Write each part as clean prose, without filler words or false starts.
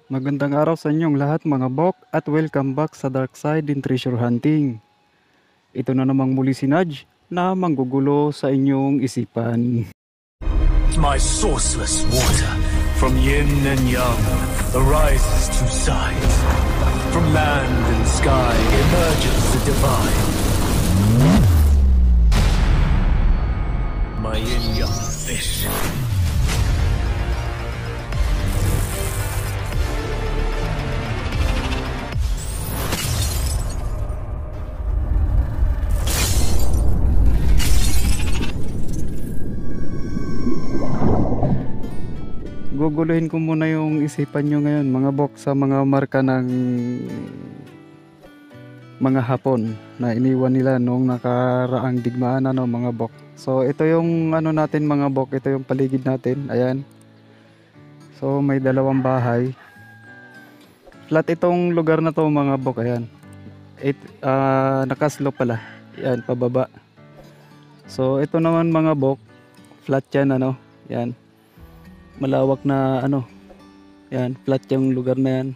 Magandang araw sa inyong lahat mga bok at welcome back sa Dark Side in Treasure Hunting. Ito na namang muli si Nudge na manggugulo sa inyong isipan. My sourceless water, from yin and yang, arises to sides. From land and sky emerges the divine. My yin-yang fish. Guguluhin ko muna yung isipan nyo ngayon mga bok sa mga marka ng mga hapon na iniwan nila noong nakaraang digmaan mga bok. So ito yung natin mga bok, ito yung paligid natin. Ayan. So may dalawang bahay. Flat itong lugar na to mga bok. Ayan. Nakaslope pala. Ayan, pababa. So ito naman mga bok, flat yan Yan. Malawak na yan, flat yung lugar na yan.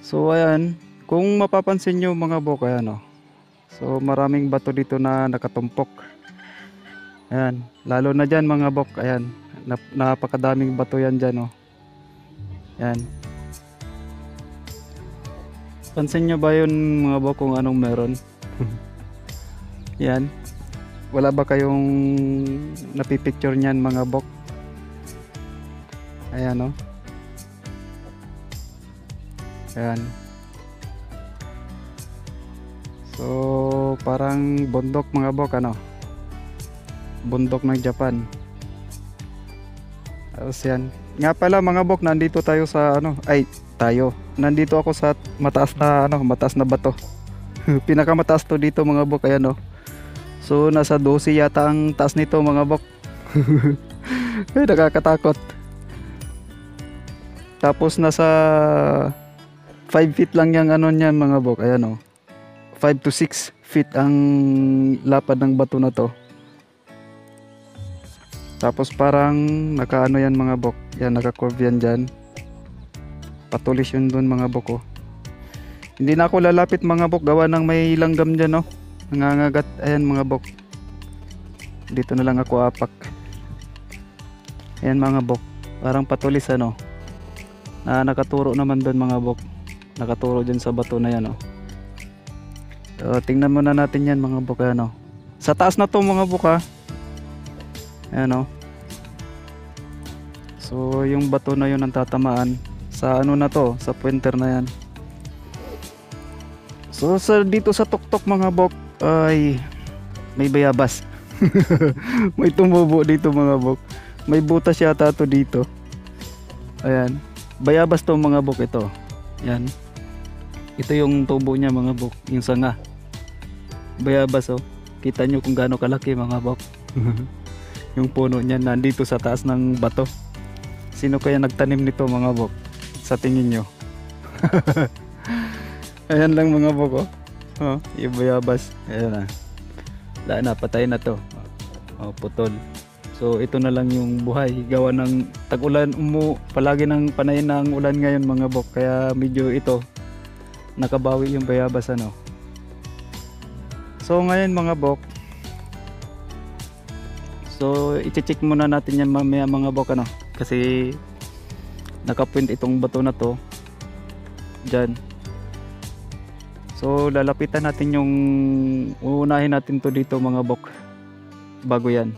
So ayan, kung mapapansin nyo mga bok, ayan so maraming bato dito na nakatumpok. Ayan, lalo na dyan mga bok, ayan, napakadaming bato yan dyan Ayan. Pansin nyo ba yun mga bok kung anong meron? Yan. Wala ba kayong napipicture nyan mga bok? Ayan Ayan. So parang bundok mga bok bundok ng Japan. Tapos yan. Nga pala mga bok, nandito tayo sa nandito ako sa mataas na bato. Pinakamataas to dito mga bok, ayan So nasa 12 yata ang taas nito mga bok. Ay, nakakatakot. Tapos nasa 5 feet lang yung niyan mga bok. Ayan 5 to 6 feet ang lapad ng bato na to. Tapos parang nakaano yan mga bok. Yan, naka-curve yan dyan. Patulis yun dun mga bok Hindi na ako lalapit mga bok, gawa ng may langgam dyan nangangagat. Ayan mga bok. Dito na lang ako apak. Ayan mga bok. Parang patulis nakaturo naman doon mga bok, nakaturo dyan sa bato na yan So, tingnan muna natin yan mga bok. Sa taas na to mga bok ayan So yung bato na yun ang tatamaan sa na to, sa pointer na yan. So dito sa tuktok mga bok ay may bayabas. May tumubo dito mga bok, may butas yata to dito. Ayan, bayabas to mga bok ito. Yan. Ito yung tubo niya mga bok, yung sanga. Bayabas Kita nyo kung gaano kalaki mga bok. Yung puno niya nandito sa taas ng bato. Sino kaya nagtanim nito mga bok? Sa tingin nyo? Ayan lang mga bok yung bayabas. Ayan Wala na, patay na to. Putol. So ito na lang yung buhay, gawa ng tag-ulan, palagi ng panay ng ulan ngayon mga bok, kaya medyo ito nakabawi yung bayabas So ngayon mga bok, so i-check muna natin yan mamaya mga bok kasi nakapunt itong bato na to dyan. So lalapitan natin uunahin natin to dito mga bok bago yan.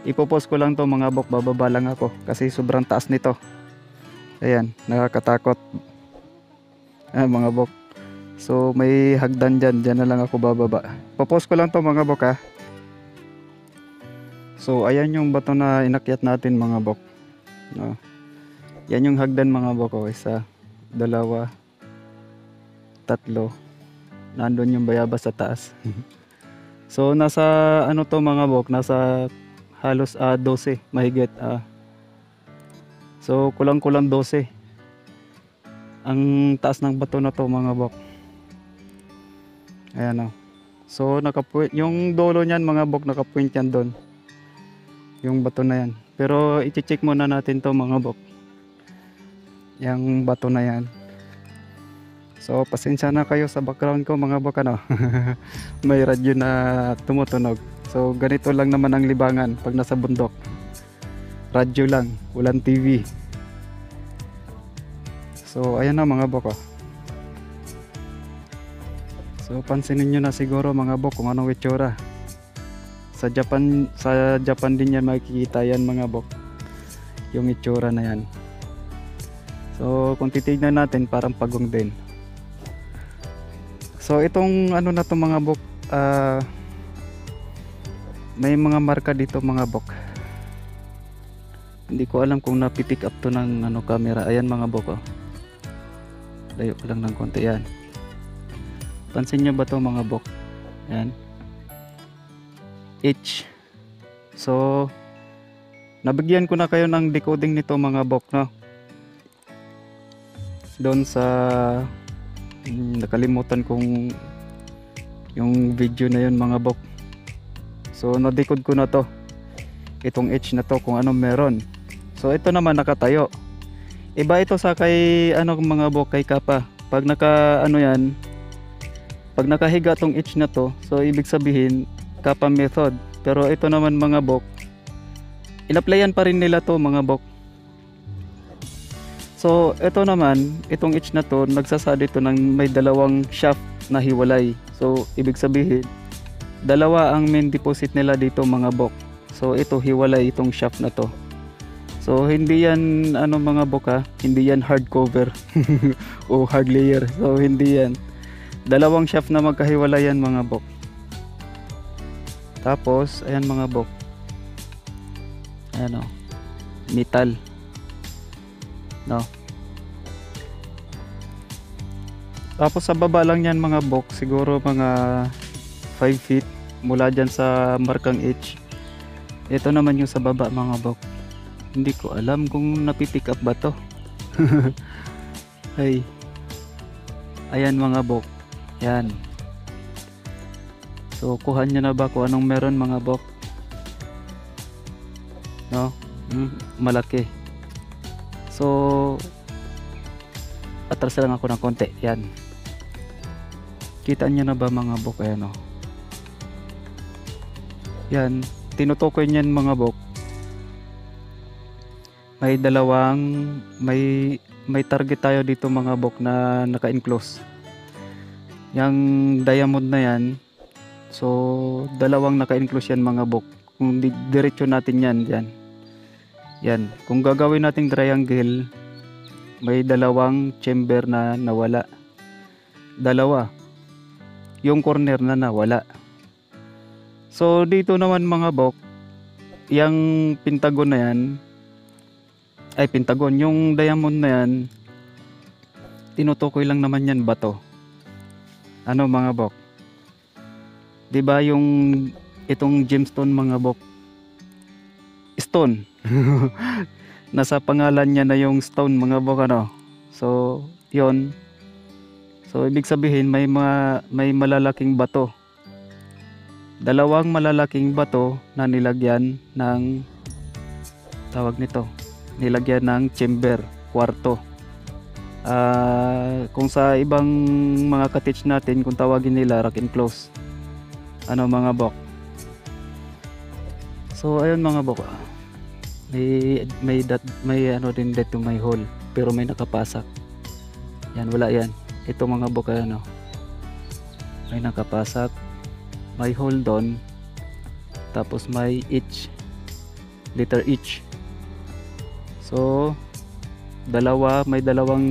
Ipopost ko lang to mga bok, bababa lang ako kasi sobrang taas nito. Ayan, nakakatakot. Mga bok. So may hagdan dyan na lang ako bababa. Popost ko lang to mga bok So ayan yung bato na inakyat natin mga bok. Yan yung hagdan mga bok. Isa, dalawa, tatlo. Nandun yung bayabas sa taas. So nasa to mga bok, nasa halos 12 mahigit. So kulang-kulang 12 ang taas ng bato na to mga bok. Ayan So yung dulo niyan mga bok, nakapoint yan doon. Yung bato na yan. Pero i-check muna natin to mga bok. yung bato na yan. So pasensya na kayo sa background ko mga bok, ano. May radyo na tumutunog. So ganito lang naman ang libangan pag nasa bundok. Radyo lang, walang TV. So ayan na mga bok, oh. So pansinin nyo na siguro mga bok kung anong itsura. Sa Japan din yan makikita yan mga bok, yung itsura na yan. So kung titignan natin parang pagong din. So itong ano na to mga bok, may mga marka dito mga bok. Hindi ko alam kung napipick up to ng ano camera. Ayan mga bok, oh. Layo ko lang ng konti yan. Pansin nyo ba to mga bok? Ayan. H. So nabigyan ko na kayo ng decoding nito mga bok, no? Doon sa nakalimutan kong yung video na yun mga bok. So na-decode ko na to, itong H na to kung ano meron. So ito naman nakatayo. Iba ito sa kay ano mga bok, kay Kappa. Pag naka ano yan, pag nakahiga tong H na to, so ibig sabihin Kappa method. Pero ito naman mga bok, in-applyan pa rin nila to mga bok. So ito naman, itong H na to, nagsasad ito ng may dalawang shaft na hiwalay. So ibig sabihin dalawa ang main deposit nila dito mga bok. So ito hiwalay itong shaft na to. So hindi yan ano mga bok, ha, hindi yan hard cover o hard layer. So hindi yan. Dalawang shaft na magkahiwalay yan mga bok. Tapos ayan mga bok, ayan, oh, metal, no. Tapos sa baba lang yan mga bok, siguro mga 5 feet mula dyan sa markang H. Ito naman yung sa baba mga bok. Hindi ko alam kung napipick up ba to. Ay, ayan mga bok, yan. So kuha nyo na ba kung anong meron mga bok? No? Malaki. So atras lang ako ng konti. Yan. Kita nyo na ba mga bok? Ayan, oh. Yan. Tinutukoy niyan mga bok. May dalawang may target tayo dito mga bok na naka-enclose. Yang diamond na yan, so dalawang naka-enclose yan mga bok. Kung diretso natin yan, yan. Kung gagawin nating triangle, may dalawang chamber na nawala. Dalawa. Yung corner na nawala. So dito naman mga bok, yung pentagon na yan, ay pentagon, yung diamond na yan, tinutukoy lang naman yan bato. Ano mga bok? 'Di ba yung itong gemstone mga bok? Stone. Nasa pangalan niya na yung stone mga bok, ano. So, 'yon. So ibig sabihin may malalaking bato. Dalawang malalaking bato na nilagyan ng tawag nito. Nilagyan ng chamber, kwarto. Kung sa ibang mga cottage natin, kung tawagin nila rack and close, ano mga bok. So ayun mga bok, may ano din dito, may hole pero may nakapasak. Yan, wala yan. Ito mga bok, ano, may nakapasak, may hole doon, tapos may each letter each. So may dalawang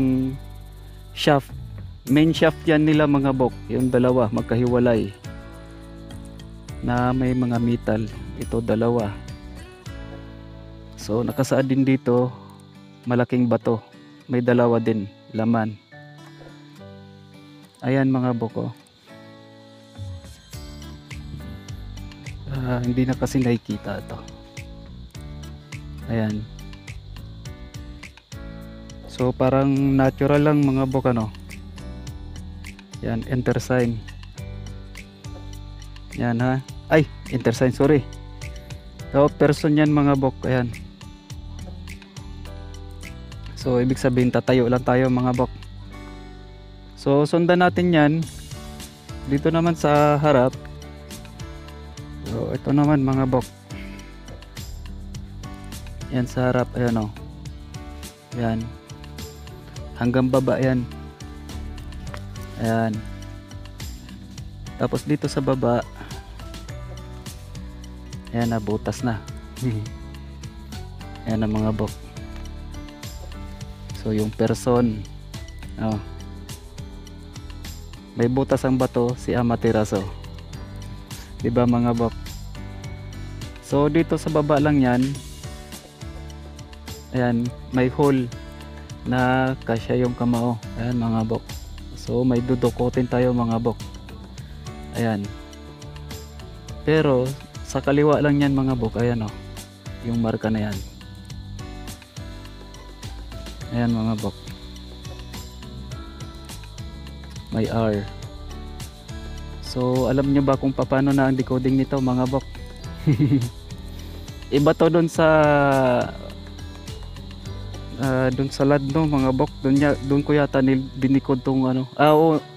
shaft, main shaft yan nila mga bok, yung dalawa magkahiwalay na may mga metal. Ito dalawa. So nakasaad din dito malaking bato, may dalawa din laman. Ayan mga bok, oh. Hindi na kasi nakikita ito. Ayan. So parang natural lang mga bok, ano. Yan, enter sign. Yan, ha. Ay, enter sign, sorry. So person yan mga bok. Ayan. So ibig sabihin tatayo lang tayo mga bok. So sundan natin yan. Dito naman sa harap. So ito naman mga bok. Yan sa harap, ayan o. Yan. Hanggang baba yan. Ayan. Tapos dito sa baba, ayan na, butas na. Ayan ang mga bok. So yung person, oh, may butas ang bato si Amaterasu. Diba mga bok? So dito sa baba lang yan. Ayan, may hole na kasya yung kamao. Ayan mga bok. So may dudukutin tayo mga bok. Ayan. Pero sa kaliwa lang yan mga bok. Ayan o, yung marka na yan. Ayan mga bok. May R. So alam nyo ba kung paano na ang decoding nito mga bok? Iba to doon sa Ladno mga bok. Doon ko yata dinikod tong ano.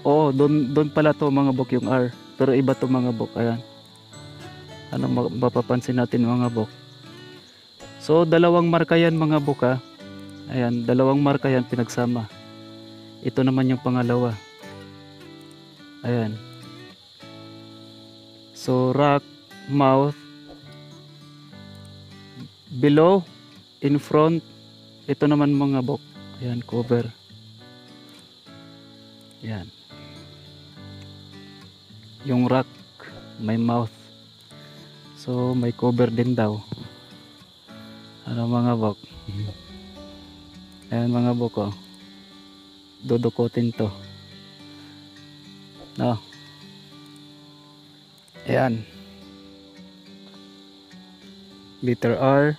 Oo, doon pala to mga bok yung R. Pero iba to mga bok. Ayan. Ano mapapansin natin mga bok? So dalawang marka yan mga bok ha. Ayan, dalawang marka yan pinagsama. Ito naman yung pangalawa. Ayan. So rock, mouth, below, in front. Ito naman mga bok. Ayan, cover. Ayan. Yung rock, may mouth. So may cover din daw. Ano mga bok? Ayan mga bok oh. Dudukutin to. No. Ayan. Letter R.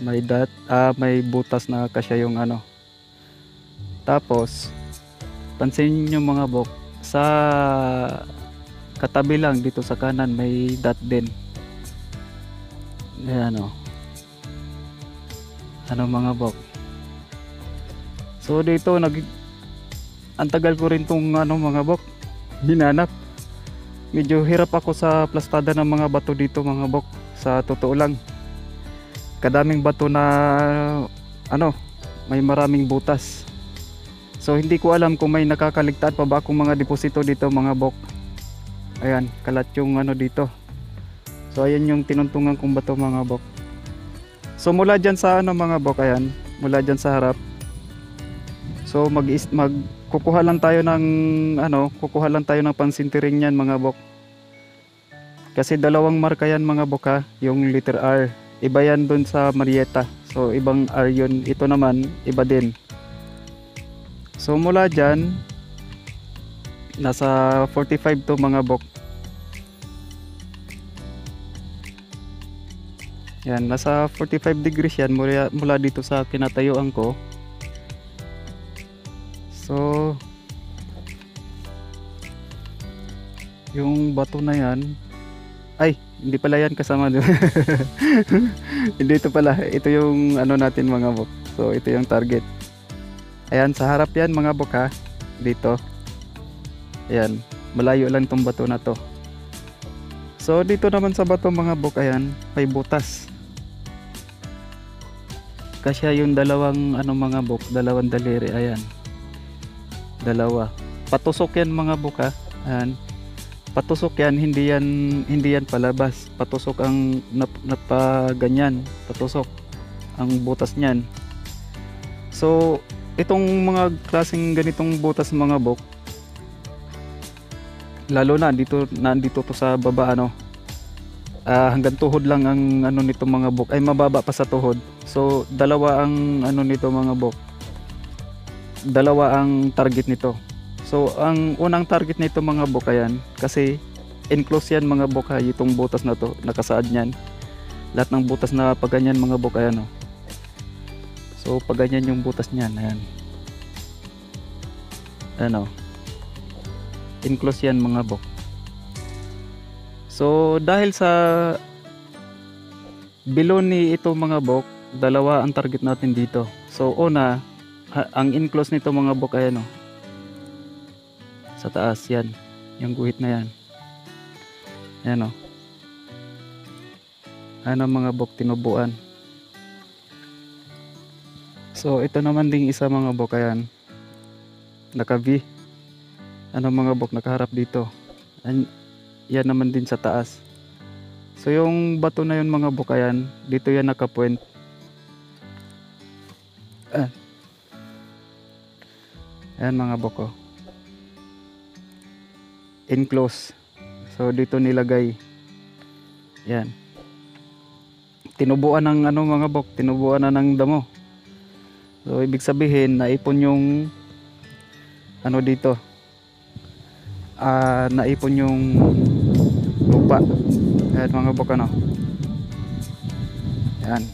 May dot. May butas na kasya yung ano. Tapos pansin nyo mga bok, sa katabi lang dito sa kanan may dot din. Ayan o. Ano mga bok. So dito ang tagal ko rin tong ano mga bok hinanap. Medyo hirap ako sa plastada ng mga bato dito mga bok. Sa totoo lang. Kadaming bato na ano, may maraming butas. So hindi ko alam kung may nakakaligtaan pa ba akong mga deposito dito mga bok. Ayan, kalat yung ano dito. So ayan yung tinuntungan kong bato mga bok. So mula dyan sa ano mga bok, ayan, mula dyan sa harap. So kukuha lang tayo ng ano, kukuha lang tayo ng pansintiring niyan mga bok. Kasi dalawang marka yan mga bok ha, yung letter R. Iba yan dun sa Marietta. So ibang R yun. Ito naman iba din. So mula dyan nasa 45 to mga bok. Yan, nasa 45 degrees yan mula dito sa kinatayuan ko. So yung bato na yan, ay hindi pala yan kasama doon. Hindi, ito pala, ito yung ano natin mga bok. So ito yung target. Ayan, sa harap yan mga bok ha, dito. Ayan, malayo lang tong bato na to. So dito naman sa bato mga bok, ayan, may butas. Kasi yung dalawang ano mga bok, dalawang daliri, ayan. Dalawa. Patusok yan mga bok ha. Ayan. Patusok yan, hindi yan palabas. Patusok ang napaganyan. Patusok ang butas niyan. So itong mga klaseng ganitong butas mga bok, lalo na nandito to sa baba ano, hanggang tuhod lang ang ano nito mga bok, ay mababa pa sa tuhod. So dalawa ang ano nito mga bok, dalawa ang target nito. So ang unang target nito mga bok, ayan, kasi enclose yan mga bok ha, itong butas na to, nakasaad niyan. Lahat ng butas na paganyan mga bok, ayan o. So paganyan yung butas niyan, ayan. Ayan o. Enclose yan mga bok. So dahil sa below ni ito mga bok, dalawa ang target natin dito. So una, ang enclose nito mga bok ayan oh. Sa taas yan. Yung guhit na yan. Ayan oh. Ano mga bok tinubuan. So ito naman ding isa mga bok ayan. Naka V. Ano mga bok nakaharap dito. Yan naman din sa taas. So yung bato na yun mga bok ayan. Dito yan naka-point. Ayan mga bok oh. Enclose. So dito nilagay. Yan. Tinubuan ng ano mga bok. Tinubuan na ng damo. So ibig sabihin naipon yung ano dito. Naipon yung lupa. Ayan mga bok ano. Ayan.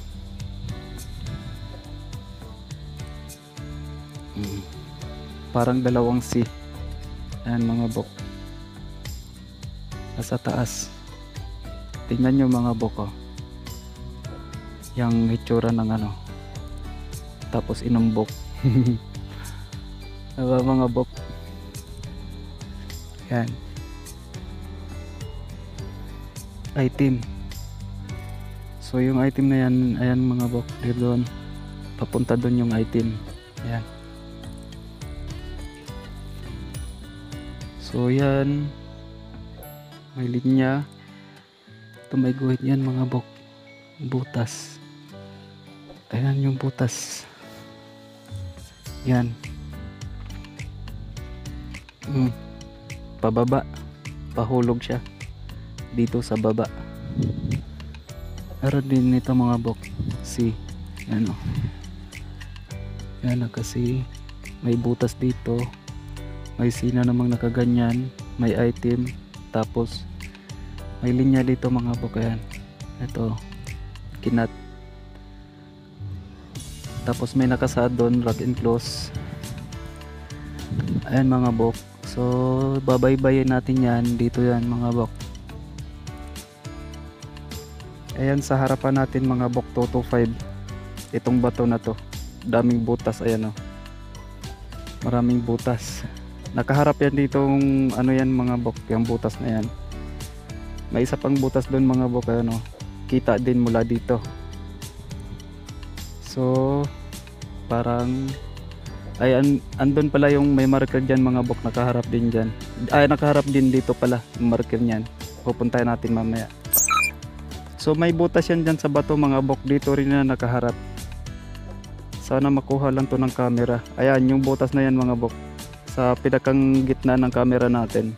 Parang dalawang C. Ayan mga bok. Nasa taas. Tingnan nyo mga bok oh. Yang hitsura ng ano. Tapos inumbok. Diba mga bok. Ayan. Item. So yung item na yan, ayan mga bok. Doon. Papunta doon yung item. Ayan. So yan. May linya. Ito may guhit yan mga bok. Butas. Ayan yung butas. Yan. Pababa. Pahulog siya. Dito sa baba. Meron din nito mga bok. See. Yan o. Yan kasi may butas dito. May sina namang nakaganyan, may item, tapos may linya dito mga bok. Ayan. Ito, kinat. Tapos may nakasaad doon, lock and close. Ayan mga bok. So babaybayin natin yan. Dito yan mga bok. Ayan sa harapan natin mga bok 225. Itong bato na to. Daming butas. Ayan o. Maraming butas. Nakaharap yan ditong ano yan mga bok, yung butas na yan. May isa pang butas doon mga bok, ano, kita din mula dito. So parang ay andun pala yung may marker dyan mga bok, nakaharap din dyan. Ay nakaharap din dito pala yung marker nyan. Pupuntahan natin mamaya. So may butas yan dyan sa bato mga bok, dito rin na nakaharap. Sana makuha lang to ng camera. Ayan yung butas na yan mga bok, sa pinakang gitna ng camera natin.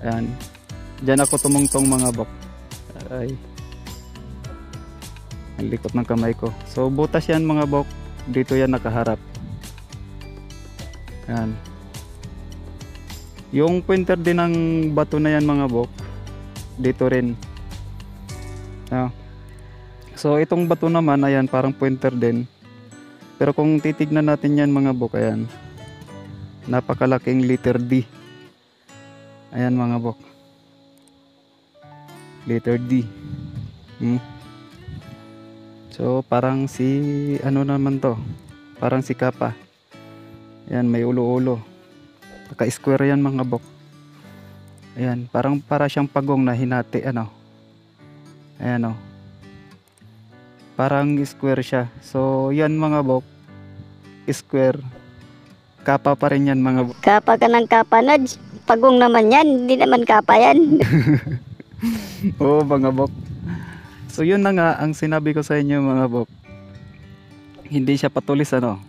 Ayan. Diyan ako tumungtong mga bok. Ay. Ang likot ng kamay ko. So butas yan mga bok. Dito yan nakaharap. Ayan. Yung pointer din ng bato na yan mga bok. Dito rin. Ayan. So itong bato naman, ayan, parang pointer din. Pero kung titignan natin yan mga bok, ayan. Napakalaking letter D. Ayan mga bok. Letter D. So parang si ano naman to, parang si Kappa. Ayan, may ulo-ulo. Naka-square yan mga bok. Ayan, parang para siyang pagong na hinati ano. Ayan o. Parang square siya. So yan mga bok, square. Kappa pa rin yan mga bok. Kapa ka ng kapa, Nodge. Pagong naman yan, hindi naman kapa yan. Oo mga bok. So yun na nga ang sinabi ko sa inyo mga bok. Hindi siya patulis ano,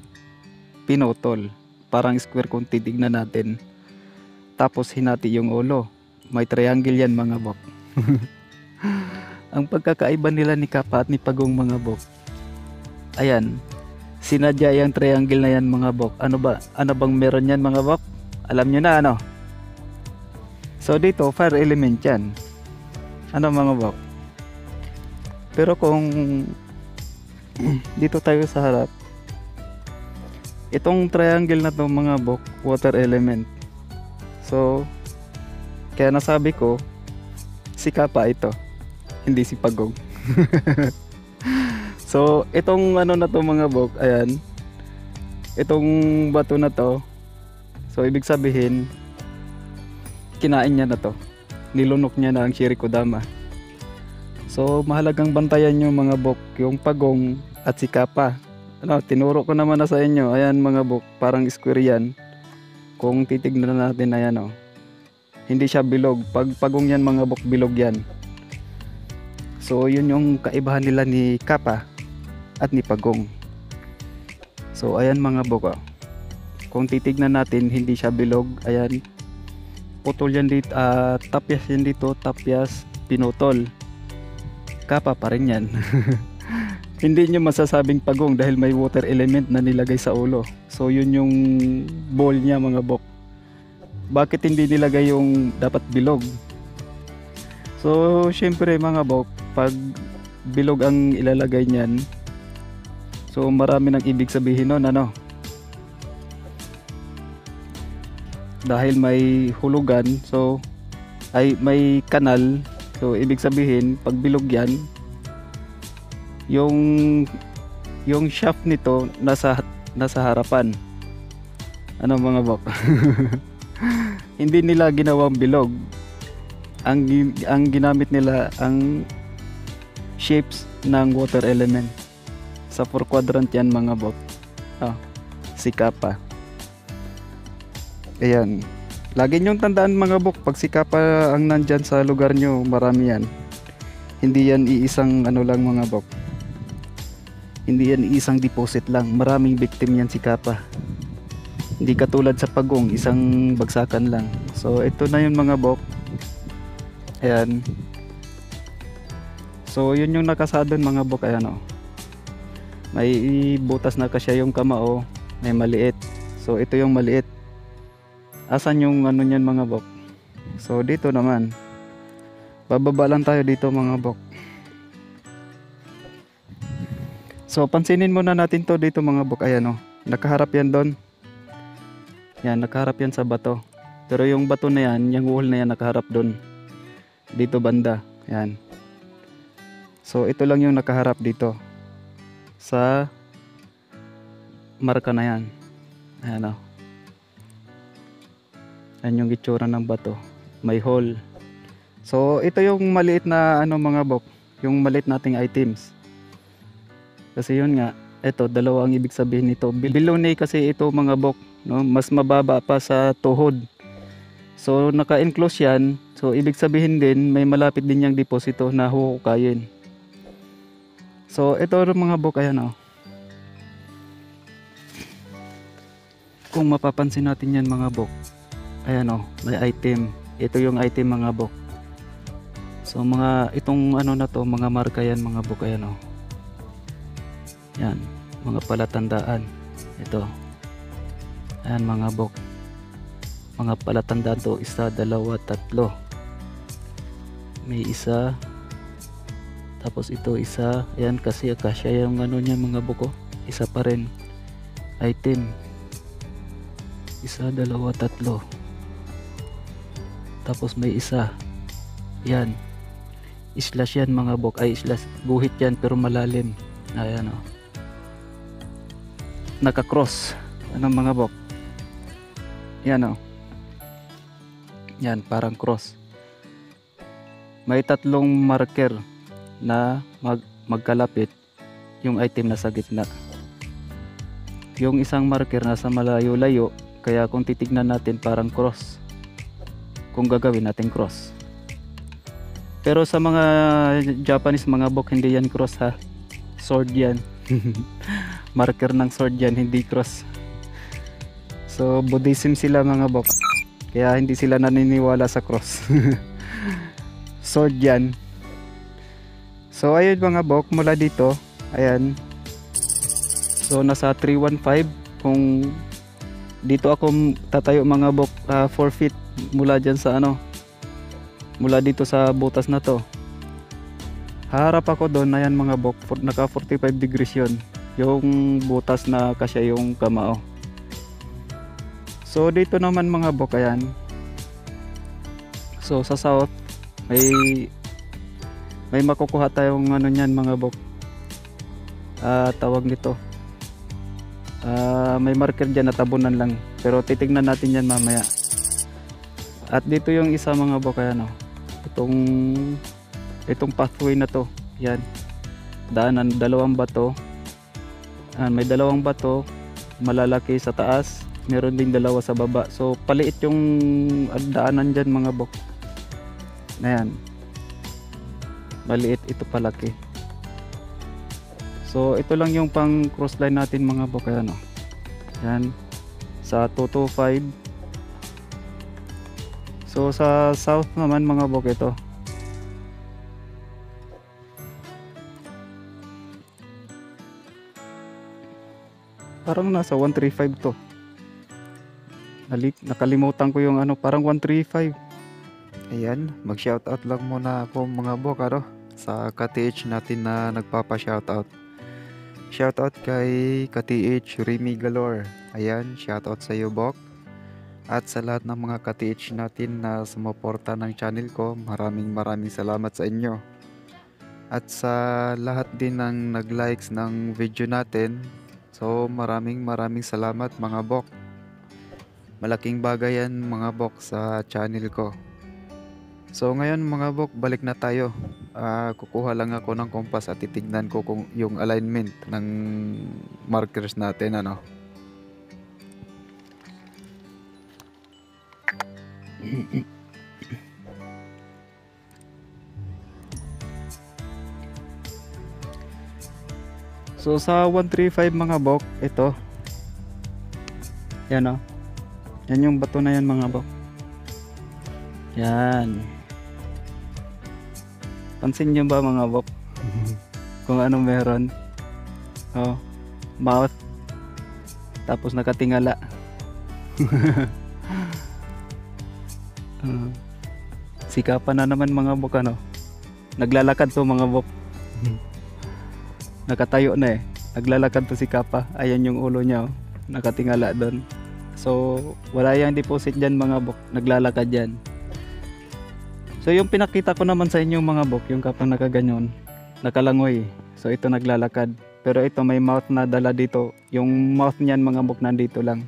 pinutol. Parang square kung titignan natin. Tapos hinati yung ulo. May triangle yan mga bok. Ang pagkakaiba nila ni Kappa at ni Pagong mga bok. Ayan. Sinadya yung triangle na yan mga bok. Ano ba? Ano bang meron yan mga bok? Alam nyo na ano? So dito fire element yan. Ano mga bok? Pero kung dito tayo sa harap, itong triangle na to mga bok, water element. So kaya nasabi ko si Kappa ito, hindi si Pagong. So itong ano na to mga bok, ayan, itong bato na to, so ibig sabihin kinain niya na to, nilunok niya na ang Shirikoudama. So mahalagang bantayan yung mga bok, yung pagong at si Kappa. Ano, tinuro ko naman na sa inyo. Ayan mga bok, parang square yan. Kung titignan natin, ayan o, hindi siya bilog. Pag pagong yan mga bok, bilog yan. So yun yung kaibahan nila ni Kappa at ni Pagong. So ayan mga bok, kung titignan natin, hindi siya bilog. Ayan, putol yan dito, tapyas yan dito, tapyas, pinutol. Kappa pa rin yan. Hindi nyo masasabing pagong dahil may water element na nilagay sa ulo. So yun yung ball niya mga bok. Bakit hindi nilagay yung dapat bilog? So syempre mga bok, pag bilog ang ilalagay niyan, so marami nang ibig sabihin nun, ano? Dahil may hulugan, so ay may kanal, so ibig sabihin pag bilog yan, yung shaft nito nasa harapan. Ano mga bok? Hindi nila ginawang bilog. Ang ginamit nila ang shapes ng water element. Sa 4 quadrant yan mga bok. Si Kappa. Ayan. Lagi nyong tandaan mga bok, pag si Kappa ang nandyan sa lugar nyo, marami yan. Hindi yan iisang ano lang mga bok. Hindi yan isang deposit lang. Maraming victim yan si Kappa. Hindi katulad sa Pagong, isang bagsakan lang. So ito na yun mga bok. Ayan. So yun yung nakasadon mga bok. Ayan o. May butas na kasya yung kamao. May maliit. So ito yung maliit. Asan yung ano nyan mga bok? So dito naman. Bababa lang tayo dito mga bok. So pansinin muna natin to dito mga bok. Ayan o, nakaharap yan doon. Yan, nakaharap yan sa bato. Pero yung bato na yan, yung wall na yan nakaharap doon. Dito banda. Yan. So ito lang yung nakaharap dito sa marka na yan. Ayan o. Ayan yung itsura ng bato. May hole. So ito yung maliit na ano mga bok, yung maliit nating items. Kasi yun nga, ito dalawa ang ibig sabihin nito. Below knee kasi ito mga bok, no? Mas mababa pa sa tuhod. So naka-enclose yan. So ibig sabihin din may malapit din yang deposito na huhukayin. So ito mga bok, ayan o. Kung mapapansin natin yan mga bok, ayan o, may item. Ito yung item mga bok. So mga itong ano na to, mga marka yan mga bok, ayan o. Yan, mga palatandaan. Ito. Ayan mga bok. Mga palatandaan to, 1, 2, 3. May isa. Tapos ito isa. Ayan kasi akasya yung ano niya mga bok. Isa pa rin. Item. 1, 2, 3. Tapos may isa. Yan. Slash yan mga bok. Ay slash. Guhit yan pero malalim. Ayan o. Naka-cross. Anong mga bok? Yan o. Yan, parang cross. May 3 marker na magkalapit yung item na sa gitna. Yung isang marker nasa malayo-layo, kaya kung titignan natin parang cross. Kung gagawin natin cross. Pero sa mga Japanese mga bok, hindi yan cross ha. Sword yan. Marker ng sword yan, hindi cross. So Buddhism sila mga bok, kaya hindi sila naniniwala sa cross. Sword yan. So ayun mga bok, mula dito, ayan. So nasa 315. Kung dito ako tatayo mga bok, 4 feet mula dyan sa ano, mula dito sa butas na to. Harap ako doon, ayan mga bok, naka 45 degrees yun. Yung butas na kasya yung kamao. So dito naman mga bok, ayan. So sa south may makukuha tayong ano niyan mga bok. Tawag nito May marker dyan na tabunan lang, pero titignan natin yan mamaya. At dito yung isa mga bok, ayan, itong pathway na to, yan, daanan, dalawang bato. May dalawang bato malalaki sa taas, meron ding dalawa sa baba. So paliit yung daanan dyan mga bok. Ayan, maliit, ito palaki. So ito lang yung pang crossline natin mga bok. Ayan, yan, sa 225. So sa south naman mga bok, ito parang nasa 135 to. Nakalimutan ko yung parang 135. Ayan, mag-shoutout lang muna ako mga bok sa ka-TH natin na nagpapa-shoutout. Shoutout kay ka-TH Remy Galore. Ayan, shoutout sa iyo bok. At sa lahat ng mga ka-TH natin na sumuporta ng channel ko, maraming salamat sa inyo. At sa lahat din ng nag-likes ng video natin, so maraming salamat mga bok. Malaking bagay yan mga bok sa channel ko. So ngayon mga bok, balik na tayo. Kukuha lang ako ng kompas at titignan ko kung yung alignment ng markers natin So sa 135 mga bok, ito yan yan yung bato na yan mga bok. Yan, pansin nyo ba mga bok kung anong meron? Mouth, tapos nakatingala. Sikapan na naman mga bok. Naglalakad to mga bok. Nakatayo na naglalakad to si Kapa. Ayan yung ulo niya, nakatingala doon. So wala yung deposit dyan mga bok, naglalakad yan. So yung pinakita ko naman sa inyo mga bok, yung kapang nakaganyon, nakalangoy, so ito naglalakad. Pero ito may mouth na dala dito. Yung mouth niyan mga bok nandito lang.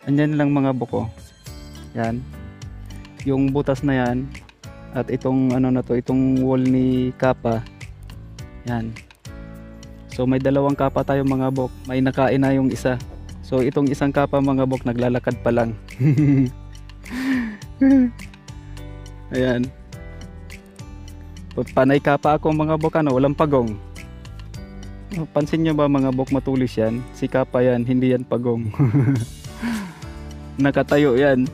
Andyan lang mga bok. Yan, yung butas na yan. At itong itong wall ni Kapa. Yan. So may dalawang kapa tayo mga bok. May nakain na yung isa. So itong isang kapa mga bok naglalakad pa lang. Ayan. Panay kapa ako mga bok, walang pagong. Pansin nyo ba mga bok, matulis yan? Si Kapa yan, hindi yan pagong. Nakatayo yan.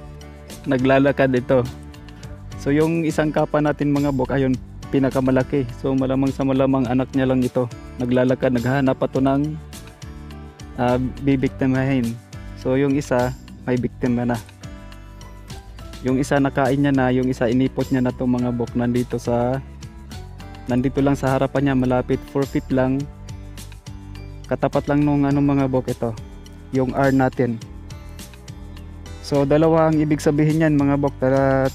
Naglalakad ito. So yung isang kapa natin mga bok, ayun, pinakamalaki. So malamang sa malamang anak niya lang ito. Naglalakad, naghahanap pa to ng bibiktimahin. So yung isa may biktima na. Yung isa nakain niya na, yung isa inipot niya na to mga bok. Nandito lang sa harapan niya, malapit 4 feet lang. Katapat lang nung mga bok ito, yung R natin. So dalawa ang ibig sabihin yan mga bok.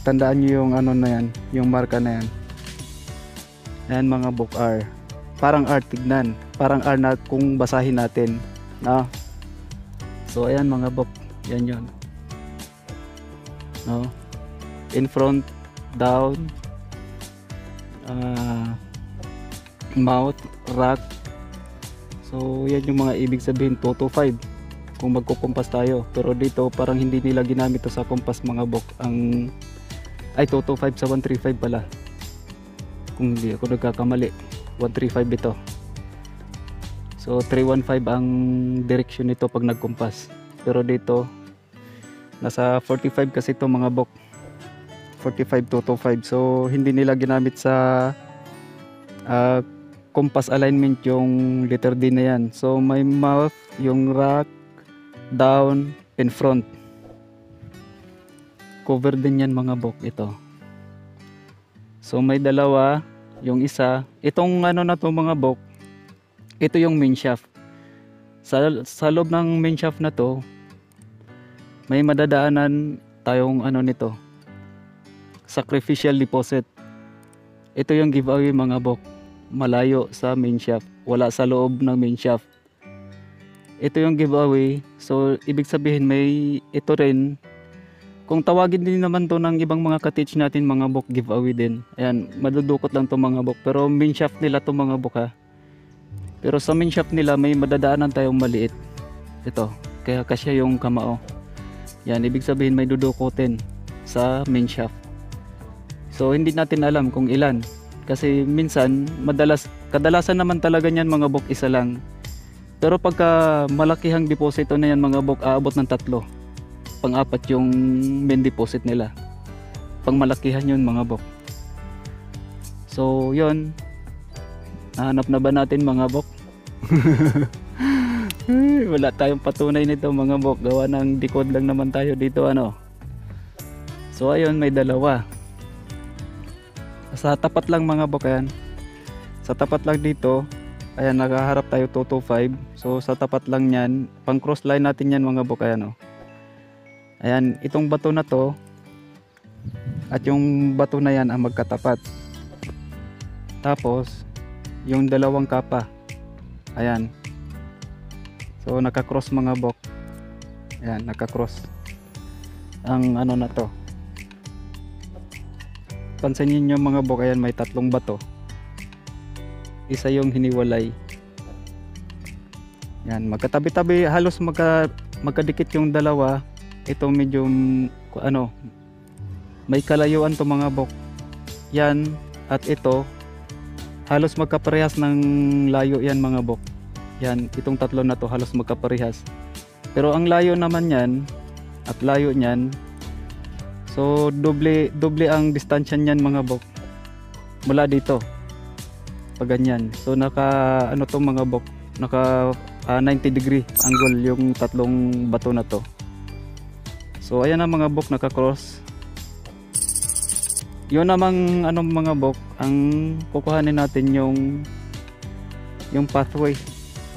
Tandaan niyo yung na yan, yung marka na yan. Ayan mga bok, R. Parang R, tignan. Parang R na kung basahin natin. So ayan mga bok, yan yun. In front, down, mouth, rack. So yan yung mga ibig sabihin 2 to 5 kung magkukumpas tayo. Pero dito parang hindi nila ginamit to sa kumpas mga bok. 2 to 5 sa 135 pala, kung hindi ako nagkakamali. 135 ito. So 315 ang direksyon nito pag nagkumpas. Pero dito nasa 45 kasi ito mga bok. 45 to 5. So hindi nila ginamit sa compass alignment yung letter D na yan. So may mouth, yung rack, down, in front. Cover din yan mga bok ito. So may dalawa, yung isa, itong na to mga bok, ito yung main shaft. Sa loob ng main shaft na to, may madadaanan tayong nito, sacrificial deposit. Ito yung giveaway mga bok, malayo sa main shaft, wala sa loob ng main shaft. ito yung giveaway. So ibig sabihin may ito rin. Kung tawagin din naman to ng ibang mga ka-teach natin mga book, giveaway din. Ayan, madudukot lang to mga book. Pero main shaft nila to mga book ha. Pero sa main shaft nila may madadaanan tayong maliit. Ito, kaya kasya yung kamao. Yan, ibig sabihin may dudukutin sa main shaft. So hindi natin alam kung ilan. Kasi minsan, kadalasan naman talaga niyan mga book isa lang. Pero pagka malakihang deposito na yan mga book, aabot ng 3. Pang-apat yung main deposit nila. Pang malakihan yun mga bok. So yun, nahanap na ba natin mga bok? Wala tayong patunay nito mga bok, gawa ng decode lang naman tayo dito ano. So ayun, may dalawa sa tapat lang mga bok. Ayan, sa tapat lang dito, ayan, nakaharap tayo 225. So sa tapat lang yan, pang cross line natin yan mga bok. Ayan o. Ayan, itong bato na to at yung bato na yan ang magkatapat. Tapos yung dalawang kapa, ayan, so nakakross mga bok. Ayan, nakakross ang ano na to. Pansinin nyo mga bok, ayan, may 3 bato. Isa yung hiniwalay. Ayan, magkatabi-tabi, halos magkadikit yung dalawa. Ito medyo ano, may kalayuan to mga bok. Yan at ito halos magkaparehas ng layo yan mga bok. Yan, itong 3 na to halos magkaparehas. Pero ang layo naman yan at layo niyan, so doble ang distansya niyan mga bok. Mula dito pag ganyan. So naka ano to mga bok, naka 90 degree angle yung 3 bato na to. So ayan ang mga bok, naka-cross. Yun namang anong mga bok, ang kukuhanin natin yung pathway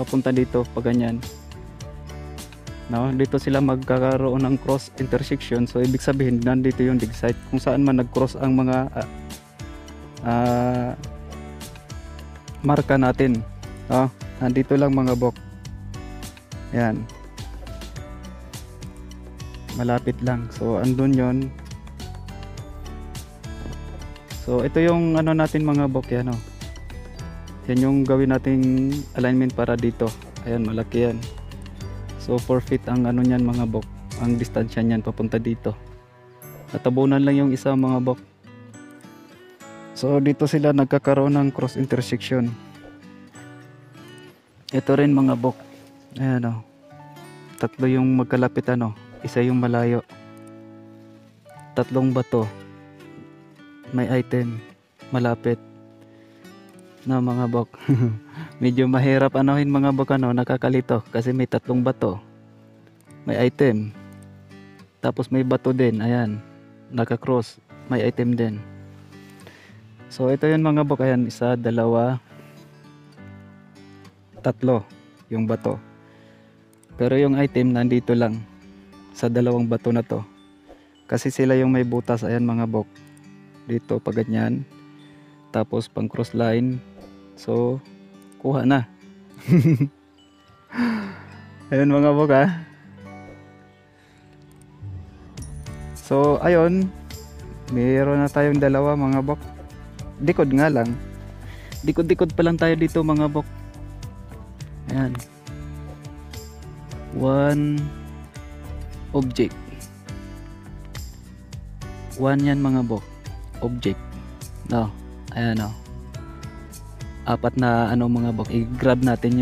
papunta dito pag ganyan. No, dito sila magkakaroon ng cross intersection. So ibig sabihin nandito yung dig site kung saan man nag-cross ang mga marka natin. No, nandito lang mga bok. Ayan, malapit lang. So andun yon. So ito yung ano natin mga bok, yan o. Yan yung gawin nating alignment para dito. Ayan, malaki yan. So 4 feet ang ano nyan mga bok, ang distansya nyan papunta dito. Natabunan lang yung isa mga bok. So dito sila nagkakaroon ng cross intersection. Ito rin mga bok. Ayan o. 3 yung magkalapit ano. Isa yung malayo. 3 bato. May item malapit na mga bok. Medyo mahirap anohin mga bok ano, nakakalito kasi may 3 bato. May item. Tapos may bato din. Ayan. Naka-cross. May item din. So ito yun mga bok. Ayan, 1, 2, 3 yung bato. Pero yung item nandito lang sa 2 bato na to. Kasi sila yung may butas. Ayan mga bok. Dito pag ganyan. Tapos pang cross line. So kuha na. Ayun mga bok ha. So ayun, mayroon na tayong 2 mga bok. Dikod nga lang. Dikod pa lang tayo dito mga bok. Ayan. 1 object. 1 yan mga bok. Object. No. Ayan o. 4 na ano mga bok. I-grab natin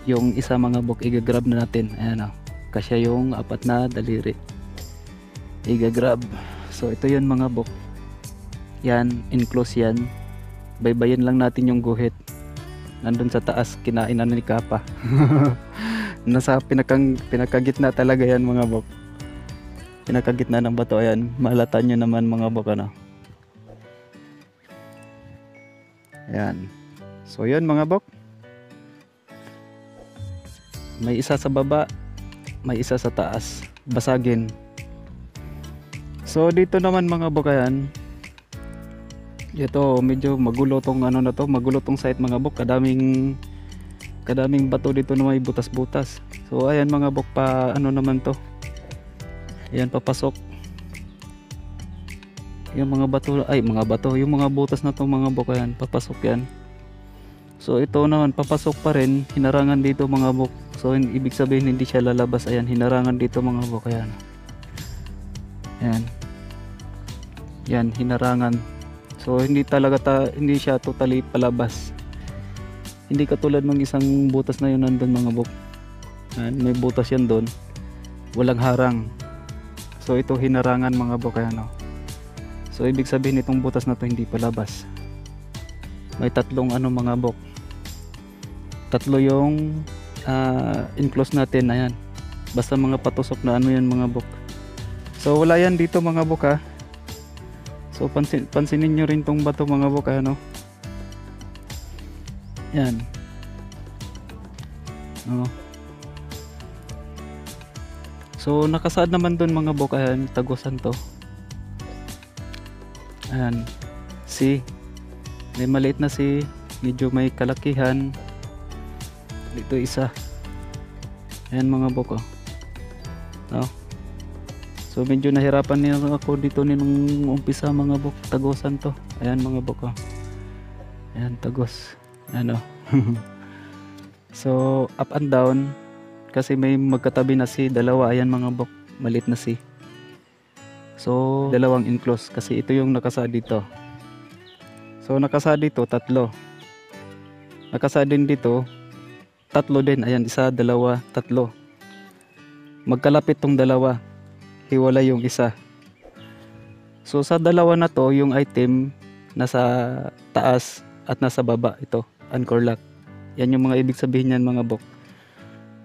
yung isa mga bok. I-grab na natin. Ayan o. Kasya yung 4 na daliri. I-grab. So ito yun mga bok. Yan. Enclose yan. Baybayin lang natin yung guhit. Nandun sa taas. Kinain na ni Kapa. Nasa pinakagitna talaga yan mga bok. Pinakagitna ng bato. Ayan. Malata nyo naman mga bok ano. Ayan. So yun mga bok. May isa sa baba, may isa sa taas. Basagin. So dito naman mga bok, ayan. Ito medyo magulo tong ano na to, magulo tong site mga bok. kadaming bato dito na may butas-butas. So ayan mga bok, pa ano naman to, ayan papasok yung mga bato, yung mga butas na to mga bok, ayan papasok yan. So ito naman papasok pa rin, hinarangan dito mga bok. So ibig sabihin hindi siya lalabas, ayan hinarangan dito mga bok, ayan. Ayan. Yan, hinarangan. So hindi talaga hindi siya totally palabas. Hindi katulad ng isang butas na yun nandun mga bok. Ayan, may butas yan doon. Walang harang. So ito hinarangan mga bok, ayan, oh. So ibig sabihin itong butas na to hindi palabas. May tatlong ano mga bok. Tatlo yung enclose natin, ayan. Basta mga patusok na ano yan mga bok. So wala yan dito mga bok, ha. So pansinin nyo rin tong bato mga bok, ano. Yan. Oh. So nakasaad naman doon mga bok, ayan, tagusan to. Ayan. Si may maliit na si, medyo may kalakihan. Dito isa. Ayan mga bok, oh. Oh. So medyo nahirapan niya ako dito nung umpisa mga bok, tagusan to. Ayan mga bok, oh. Ayan, tagos. Ano. So up and down kasi may magkatabi na si dalawa, ayan mga bok, maliit na si. So dalawang enclose kasi ito yung nakasa dito. So nakasa dito tatlo. Nakasa din dito tatlo din, ayan, isa, dalawa, tatlo. Magkalapit tong dalawa. Hiwala yung isa. So sa dalawa na to, yung item nasa taas at nasa baba, ito, anchor lock. Yan yung mga ibig sabihin niyan mga bok.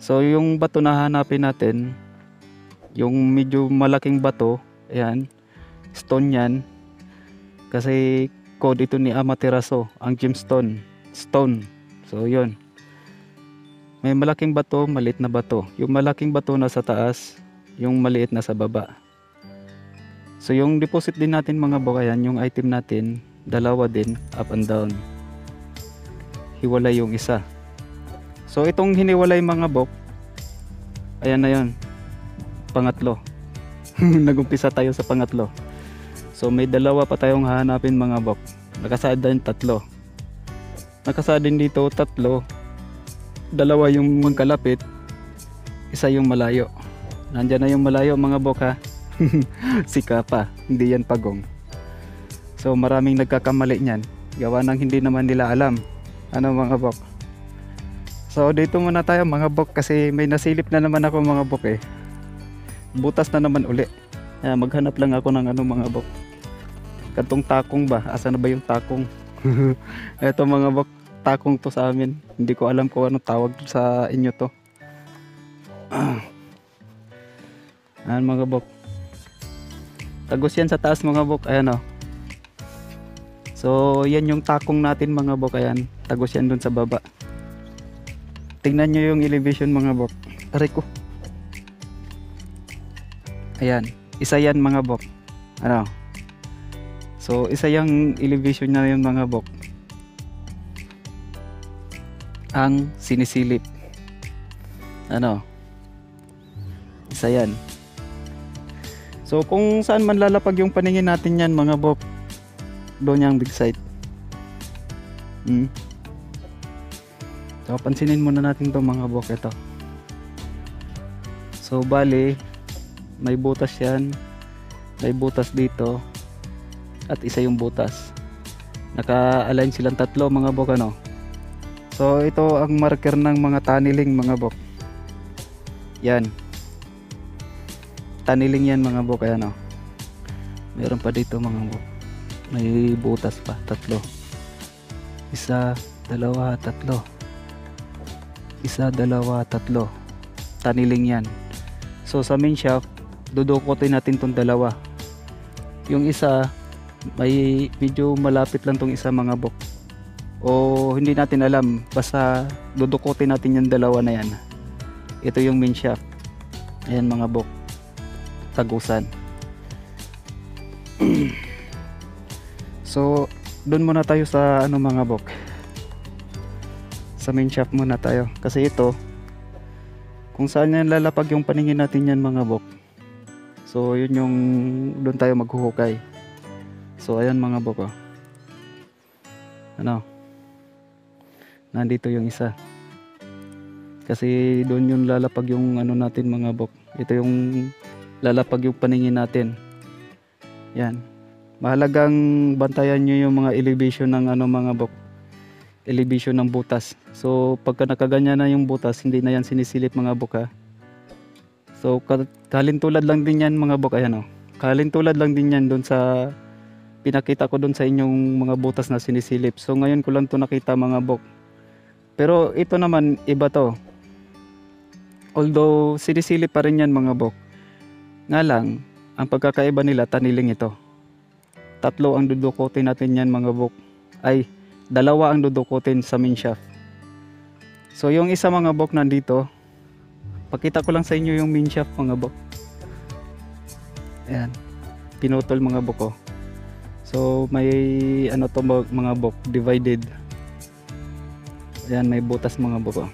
So yung bato na hanapin natin, yung medyo malaking bato, ayan, stone yan. Kasi code ito ni Amaterasu, ang gemstone, stone. So yun. May malaking bato, maliit na bato. Yung malaking bato nasa taas, yung maliit na sa baba. So yung deposit din natin mga bok, ayan, yung item natin, dalawa din, up and down. Hiwalay yung isa. So itong hiniwalay mga bok, ayan na yun, pangatlo. Nagumpisa tayo sa pangatlo. So may dalawa pa tayong hahanapin mga bok. Nakasaad din tatlo. Nakasaad din dito tatlo. Dalawa yung magkalapit, isa yung malayo. Nandyan na yung malayo mga bok, ha. Sika pa, hindi yan pagong. So maraming nagkakamali niyan, gawa ng hindi naman nila alam. Ano mga bok. So dito muna tayo mga bok kasi may nasilip na naman ako mga bok, eh. Butas na naman uli. Maghanap lang ako ng ano mga bok. Kantong takong ba? Asa na ba yung takong? Eto mga bok, takong to sa amin. Hindi ko alam kung ano tawag sa inyo to. Ayan mga bok. Tagos yan sa taas mga bok. Ayan, oh. So yan yung takong natin mga bok. Ayan, tagos yan dun sa baba. Tingnan nyo yung elevation mga bok. Aray ko. Ayan, isa yan mga bok. Ano? So isa yung elevation na yun mga bok. Ang sinisilip. Ano? Isa yan. So kung saan man lalapag yung paningin natin yan mga bok, doon yung big site. So pansinin muna natin to mga bok, ito. So bali may butas yan, may butas dito at isa yung butas. Naka-align silang tatlo mga bok, ano. So ito ang marker ng mga tunneling mga bok. Yan. Tunneling yan mga bok, ayan, oh. Meron pa dito mga bok. May butas pa, tatlo. Isa, dalawa, tatlo. Isa, dalawa, tatlo. Tunneling yan. So sa main shaft, dudukotin natin tong dalawa. Yung isa, may medyo malapit lang tong isa mga bok. O hindi natin alam, basta dudukotin natin yung dalawa na yan. Ito yung main shaft. Ayan mga bok, tagusan. So doon muna tayo sa ano mga bok, Sa main shaft muna tayo. Kasi ito, kung saan yan lalapag yung paningin natin yan mga bok. So yun yung doon tayo maghuhukay. So ayan mga bok, oh. Ano? Nandito yung isa. Kasi doon yung lalapag yung ano natin mga bok. Ito yung lalapag yung paningin natin. Yan. Mahalagang bantayan nyo yung mga elevation ng ano mga bok. Elevation ng butas. So pagka nakaganyan na yung butas, hindi na yan sinisilip mga bok, ha. So kalintulad lang din yan mga bok. Ayan, oh. Kalintulad lang din yan doon sa pinakita ko doon sa inyong mga butas na sinisilip. So ngayon ko lang to nakita mga bok. Pero ito naman iba to. Although sinisilip pa rin yan mga bok. Nga lang, ang pagkakaiba nila, taniling ito. 3 ang dudukutin natin yan mga bok. Ay, 2 ang dudukutin sa main shaft. So yung isa mga bok nandito. Pakita ko lang sa inyo yung main shaft mga bok. Ayan. Pinutol mga bok, oh. So may ano to mga bok, divided. Ayan, may butas mga bok, oh.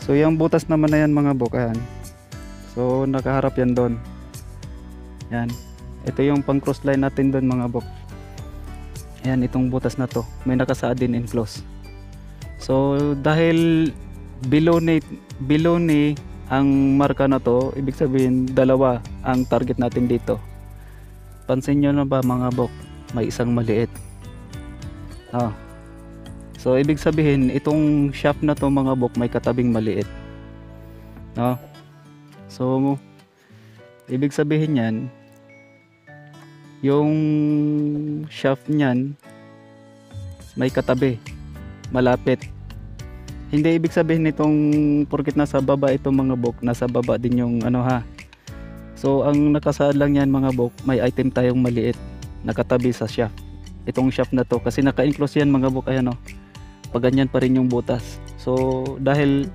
So yung butas naman na yan mga bok, ayan. So nakaharap yan doon. Yan. Ito yung pang cross line natin doon mga bok. Ayan, itong butas na to. May nakasaad din enclose. So dahil below ni ang marka na to, ibig sabihin 2 ang target natin dito. Pansin nyo na ba mga bok? May isang maliit. So ibig sabihin itong shaft na to mga bok may katabing maliit. So ibig sabihin yan, yung shaft niyan may katabi, malapit. Hindi ibig sabihin nitong porket nasa baba itong mga bok, nasa baba din yung ano, ha. So ang nakasaad lang yan mga bok, may item tayong maliit nakatabi sa shaft. Itong shaft na to kasi naka-enclose yan mga bok, ayan, oh. Paganyan pa rin yung butas. So dahil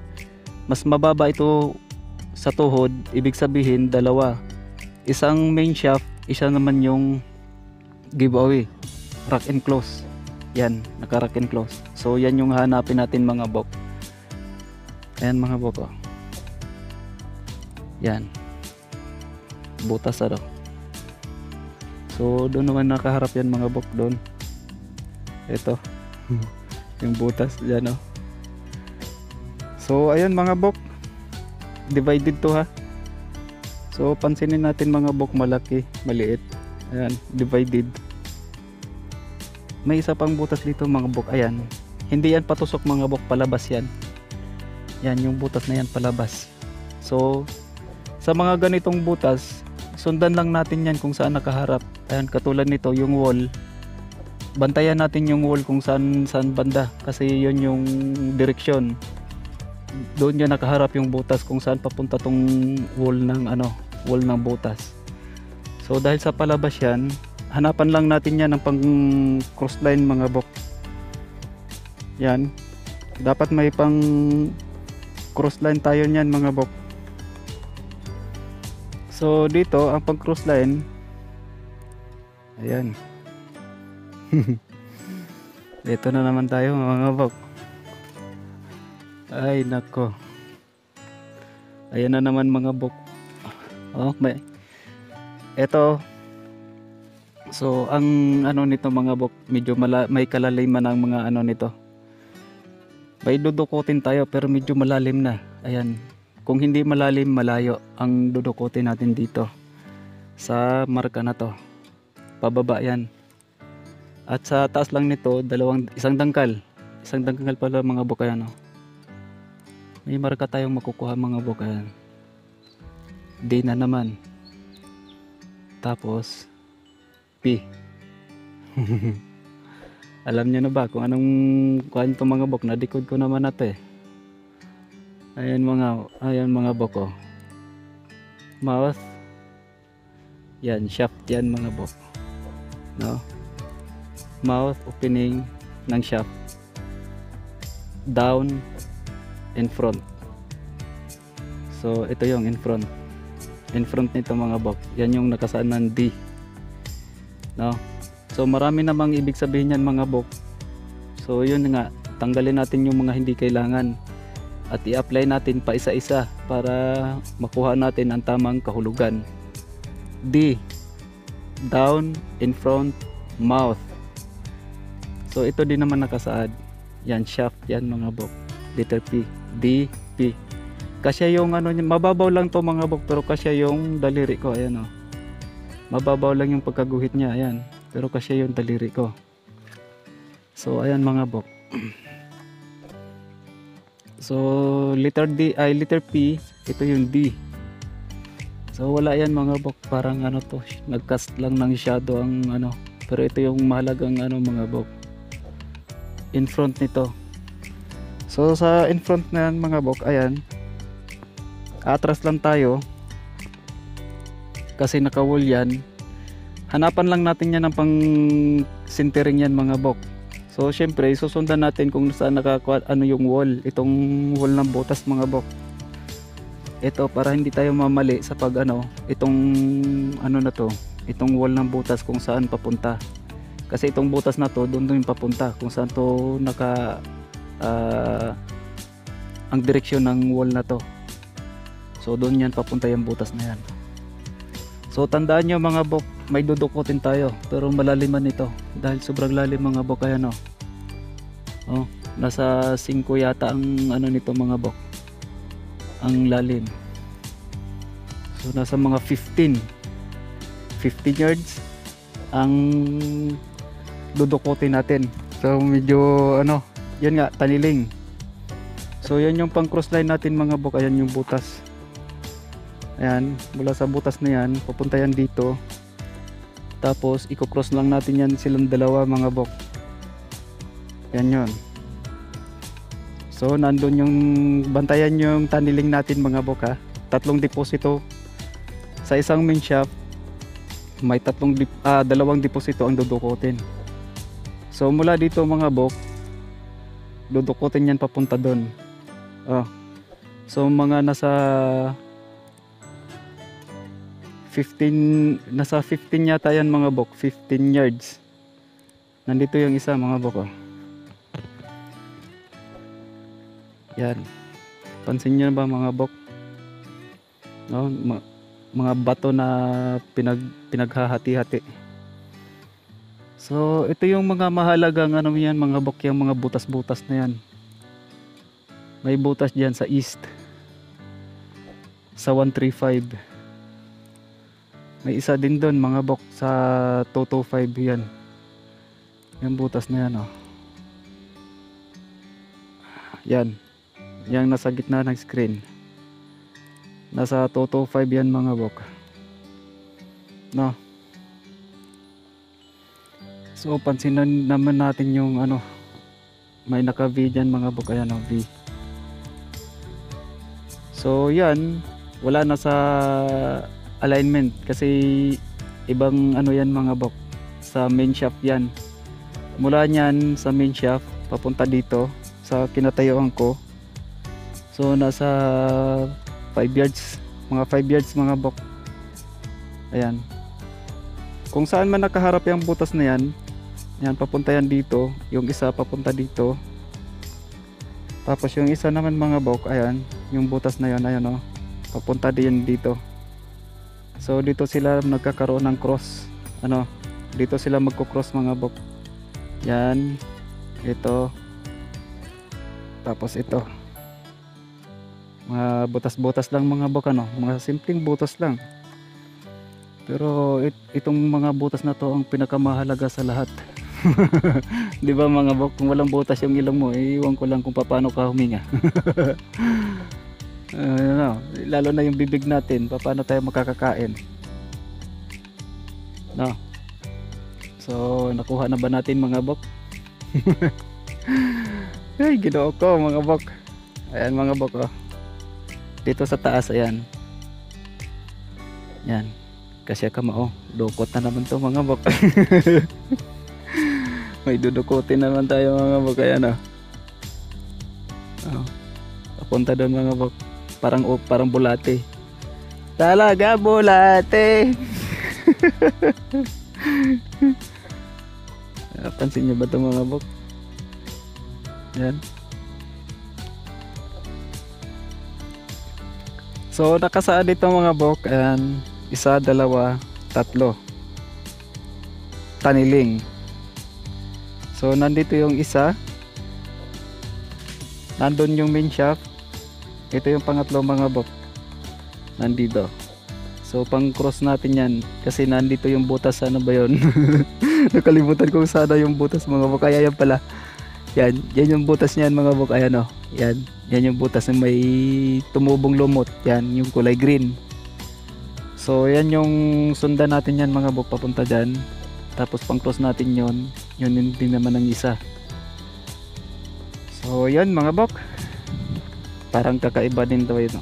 mas mababa ito sa tuhod, ibig sabihin 2. Isang main shaft, isa naman yung giveaway, rack and close. Yan, naka rack and close. So yan yung hanapin natin mga bok. Ayan mga bok, oh. Yan, butas ano. So doon naman nakaharap yan mga bok, doon. Ito yung butas dyan, oh. So ayun mga bok, divided to, ha. So pansinin natin mga bok, malaki, maliit. Ayan, divided. May isa pang butas dito mga bok, ayan. Hindi yan patusok mga bok, palabas yan. Yan yung butas na yan, palabas. So sa mga ganitong butas, sundan lang natin yan kung saan nakaharap. Ayan, katulad nito yung wall. Bantayan natin yung wall kung saan banda, kasi yun yung direksyon. Doon yan nakaharap yung butas kung saan papunta tong wall ng ano, wall ng butas. So dahil sa palabas yan, hanapan lang natin yan ng pang cross line mga bok. Yan, dapat may pang cross line tayo niyan mga bok. So dito ang pang cross line, ayan. Dito na naman tayo mga bok. Ay nako, ayan na naman mga bok. Oh, eto. So ang ano nito mga bok, medyo may kalaliman ang mga ano nito. May dudukutin tayo pero medyo malalim na. Ayan, kung hindi malalim, malayo ang dudukutin natin dito sa marka na to. Pababa yan. At sa taas lang nito, isang dangkal pala mga bok, ayan, oh. May marka tayong makukuha mga bok, ayan. D na naman. Tapos P. Alam niyo na ba kung anong kuhaan itong mga bok? Nadikod ko naman nato, eh. Ayan mga bok, oh. Mouth. Yan, shaft yan mga bok, no? Mouth opening ng shaft, down and front. So ito yung in front nito mga bok. Yan yung nakasaad ng D, no? So marami namang ibig sabihin yan mga bok. So yun nga, tanggalin natin yung mga hindi kailangan at i-apply natin pa isa-isa para makuha natin ang tamang kahulugan. D, down, in front, mouth. So ito din naman nakasaad. Yan, shaft yan mga bok. Letter P, D, P. Kasya yung ano, mababaw lang to mga bok, pero kasya yung daliri ko. Ayan o. Mababaw lang yung pagkaguhit niya. Ayan. Pero kasya yung daliri ko. So ayan mga bok. So letter D ay letter P, ito yung D. So wala yan mga bok, parang ano to, nagcast lang ng shadow ang ano, pero ito yung mahalagang ano mga bok, in front nito. So sa in front na yan mga bok, ayan, atras lang tayo kasi naka-wall yan. Hanapan lang natin yan ng pang centering yan mga bok. So syempre susundan natin kung saan ano yung wall, itong wall ng butas mga bok. Ito para hindi tayo mamali sa pag ano, itong ano na to, itong wall ng butas kung saan papunta. Kasi itong butas na to doon papunta kung saan to ang direksyon ng wall na to. So doon yan papunta yung butas na yan. So tandaan nyo mga bok, may dudukutin tayo pero malaliman ito dahil sobrang lalim mga bok. Ayan o. Oh, nasa 5 yata ang ano nito mga bok, ang lalim. So nasa mga 15 yards ang dudukutin natin. So medyo ano, yan nga, taniling. So yan yung pang cross line natin mga bok. Ayan yung butas. Ayan, mula sa butas na yan papunta yan dito. Tapos i-cross lang natin yan silang dalawa mga bok. Yan yun. So nandun yung bantayan yung taniling natin mga bok ha. 3 deposito sa isang main shaft. May 2 deposito ang dudukutin. So mula dito mga bok, dudukutin yan papunta doon. Oh. So mga nasa 15 yata yan mga bok, 15 yards. Nandito yung isa mga bok oh. Yan. Pansin niyo ba mga bok? No, mga bato na pinaghahati-hati. So ito yung mga mahalagang ano yan mga bok, yung mga butas-butas na yan. May butas diyan sa east. Sa 135. May isa din doon mga bok sa 225 yan. Yung butas na yan oh. Yan. Yang nasa gitna ng screen. Nasa 225 yan mga bok. No. So pansinan naman natin yung ano, may naka-V dyan mga bok. Ayan oh, V. So yan, wala na sa alignment kasi ibang ano yan mga bok, sa main shaft yan. Mula nyan sa main shaft papunta dito sa kinatayuan ko. So nasa 5 yards, mga 5 yards mga bok. Ayan, kung saan man nakaharap yung butas na yan, yan papunta yan dito, yung isa papunta dito, tapos yung isa naman mga bok, ayan yung butas na yan, ayan o, papunta din dito. So dito sila nagkakaroon ng cross, ano, dito sila magko-cross mga bok. Yan, ito, tapos ito. Mga butas-butas lang mga bok, ano, mga simpleng butas lang. Pero itong mga butas na to ang pinakamahalaga sa lahat. 'Di ba mga bok, kung walang butas yung ilong mo, iiwan ko lang kung paano ka huminga. Lalo na yung bibig natin, paano tayo makakakain. No. So nakuha na ba natin mga bok? Ay, ginoo ko mga bok. Ayan mga bok oh. Dito sa taas, ayan. Yan. Kasya ka mao. Dukot na naman to mga bok. May dudukutin naman tayo mga bok. Ayan oh. Oh. Papunta doon mga bok. Parang bulate. Talaga bulate. Pansin nyo ba ito mga bok? Yan. So nakasaad dito mga bok, ayan, isa, dalawa, tatlo. Taniling. So nandito yung isa. Nandun yung main shaft. Ito yung pangatlo mga bok. Nandito. So pang cross natin yan kasi nandito yung butas, ano ba yun? Nakalimutan ko sana yung butas mga bok. Kaya yan pala. Yan yung butas niyan mga bok. Ayan o. Yan yung butas na may tumubong lumot. Yan yung kulay green. So yan yung sundan natin yan mga bok papunta dyan. Tapos pang cross natin yun. Yun din naman ang isa. So yan mga bok. Parang kakaiba din daw yun.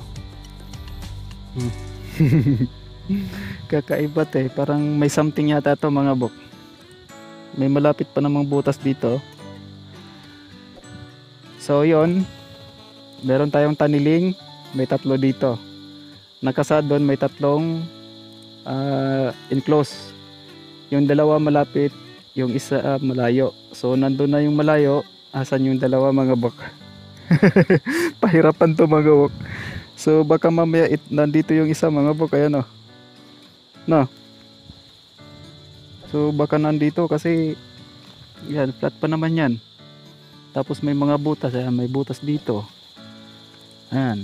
Kakaiba eh. Parang may something yata to mga bok. May malapit pa namang butas dito. So yun, meron tayong taniling, may tatlo dito. Nakasad doon may tatlong enclosed. Yung dalawa malapit, yung isa malayo. So nandun na yung malayo, asan yung dalawa mga bok? Pahirapan to mga bok. So baka mamaya nandito yung isa mga bok, ayan o. No. So baka nandito kasi yan, flat pa naman yan. Tapos may mga butas, ayan, may butas dito. Ayan.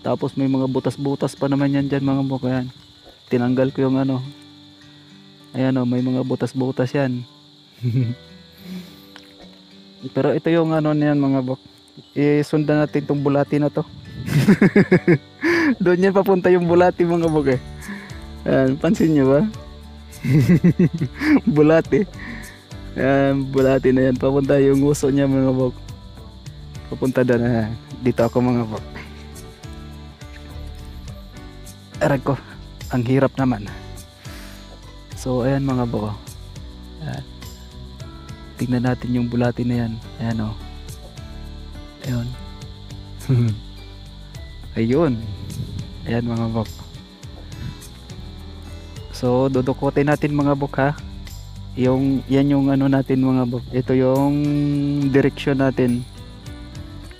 Tapos may mga butas-butas pa naman yan dyan mga bok. Ayan. Tinanggal ko yung ano. Ayan o, may mga butas-butas yan. Pero ito yung ano niyan mga bok. Isundan natin itong bulati na to. Doon yan papunta yung bulati mga bok eh. Ayan, pansin nyo ba? Bulati. Ayan, bulati na yan. Papunta yung uso niya mga bok. Papunta doon. Ayan. Dito ako mga bok. Arag ko. Ang hirap naman. So ayan mga bok. Ayan. Tingnan natin yung bulati na yan. Ayan o. Ayun. Ayun. Ayan mga bok. So dudukutin natin mga bok ha. Yan yung ano natin mga bok. Ito yung direksyon natin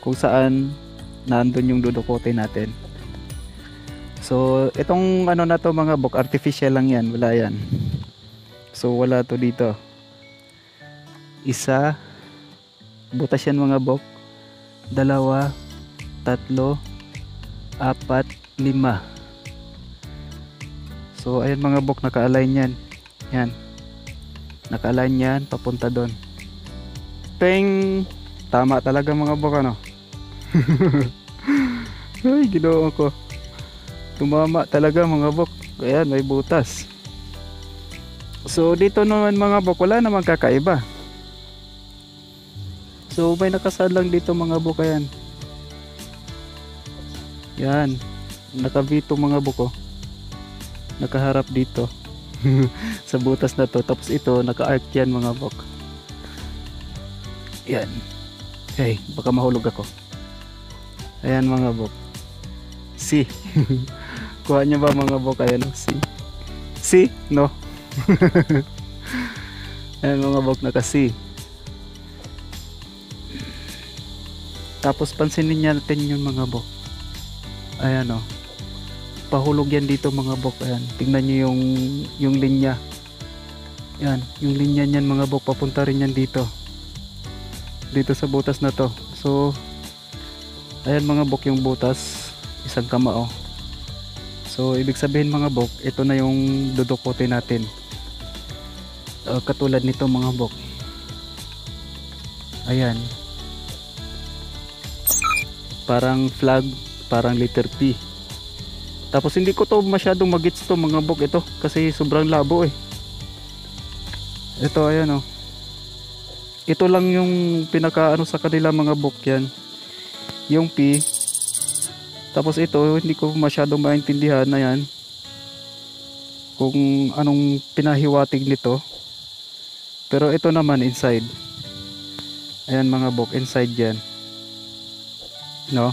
kung saan nandun yung dudukutin natin. So itong ano na to mga bok, artificial lang yan, wala yan. So wala to dito. Isa, butas yan mga bok. Dalawa, tatlo, apat, lima. So ayan mga bok, naka-align yan. Yan. Naka-align yan, papunta doon. Peng! Tama talaga mga bok ano. Ay, ginoo ko. Tumama talaga mga bok. Ayan, may butas. So dito naman mga bok, wala namang kakaiba. So may nakasad lang dito mga bok. Ayan. Yan. Nakabito mga bok oh. Nakaharap dito. Sa butas na to. Tapos ito naka-arc yan mga bok. Yan. Hey, baka mahulog ako. Ayan mga bok. See. Kuha nyo ba mga bok? Ayan o. See? No. Ayan mga bok, naka-see. Tapos pansinin natin yung mga bok. Ayan o. Pahulog yan dito mga bok. Ayan. Tingnan nyo yung linya. Ayan. Yung linya niyan mga bok. Papunta rin yan dito. Dito sa butas na to. So ayan mga bok yung butas. Isang kamao. So ibig sabihin mga bok, ito na yung dudukutin natin. Katulad nito mga bok. Ayan. Parang flag, parang letter P. Tapos hindi ko to masyadong magits to mga bok ito kasi sobrang labo eh. Ito ayan oh. Ito lang yung pinaka ano sa kanila mga bok yan. Yung P. Tapos ito hindi ko masyadong maintindihan na yan. Kung anong pinahiwatig nito. Pero ito naman inside. Ayan mga bok, inside yan. No?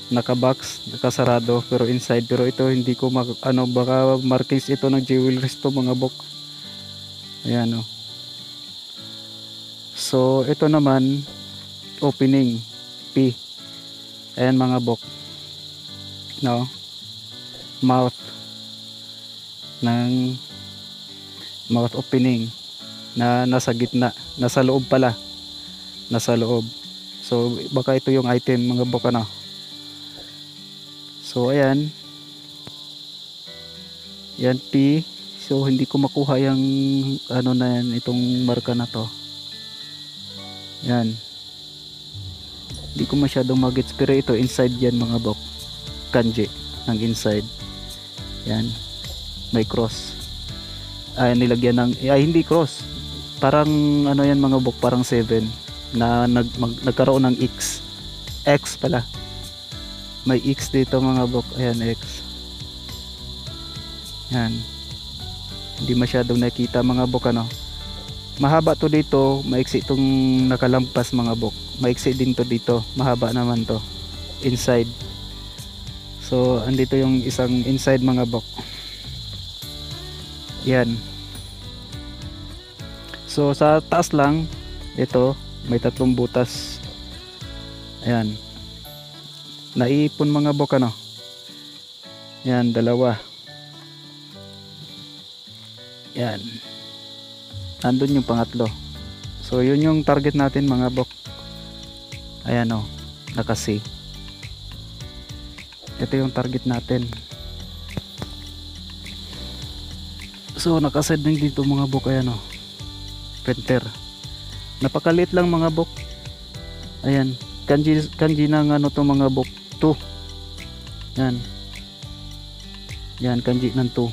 Naka-box, nakasarado pero inside. Pero ito hindi ko baka markings ito ng jewelries to mga bok. Ayan oh. So ito naman opening, P. Ayan mga bok, no, mouth ng mouth opening na nasa gitna, nasa loob pala, nasa loob. So baka ito yung item mga bok, ano. So ayan, yan P. So hindi ko makuha yung ano na yan, itong marka na to. Yan, hindi ko masyadong magets, pero ito inside yan mga bok, kanji ng inside. Yan, may cross, ay nilagyan ng, ay hindi cross, parang ano yan mga bok, parang 7 na nagkaroon ng X pala, may X dito mga bok. Ayan, X. Yan, hindi masyadong nakita mga bok, ano. Mahaba to dito, maiksi itong nakalampas mga bok, maiksi din to dito, mahaba naman to inside. So andito yung isang inside mga bok. Yan. So sa taas lang, ito may 3 butas. Ayan, naiipon mga bok, ano. Yan, 2. Yan, andun yung pangatlo. So yun yung target natin mga bok. Ayan, o, nakasi. Ito yung target natin. So nakaside din dito mga bok. Ayan, o, printer. Napakaliit lang mga bok. Ayan, kanji ng ano to mga bok, 2. Yan, yan, kanji ng 2.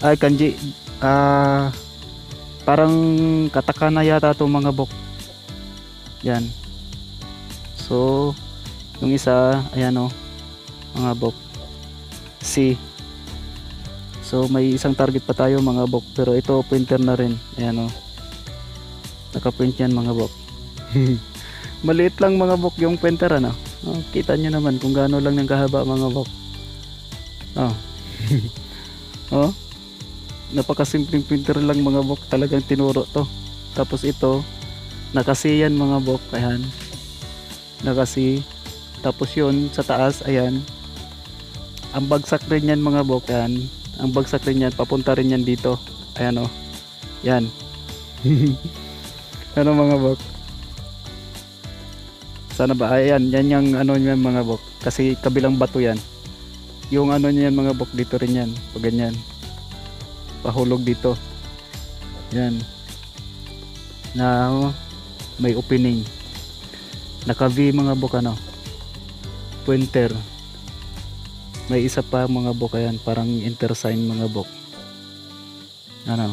Ay, kanji, parang katakana yata to mga bok. Yan. So yung isa, ayan, o, mga bok, C. So may isang target pa tayo mga bok, pero ito printer na rin. Ayan, o, nakaprint yan mga bok. Maliit lang mga bok yung printer, ano. Oh, kita nyo naman kung gaano lang ng kahaba mga bok. Oh. Oh, napakasimpleng printer lang mga bok, talagang tinuro to. Tapos ito nakasi yan mga bok. Ayan, nakasi. Tapos yun sa taas, ayan, ang bagsak rin yan mga bok. Ayan, ang bagsak rin yan, papunta rin yan dito. Ayan, o, yan. Ano mga bok, sana ba, ayan, yan yung ano yan mga bok, kasi kabilang bato yan. Yung ano niyan mga bok, dito rin yan, pag ganyan, pahulog dito. Yan, na may opening, naka V mga bok, ano, pointer. May isa pa mga bok, ayan, parang enter sign mga bok, ano.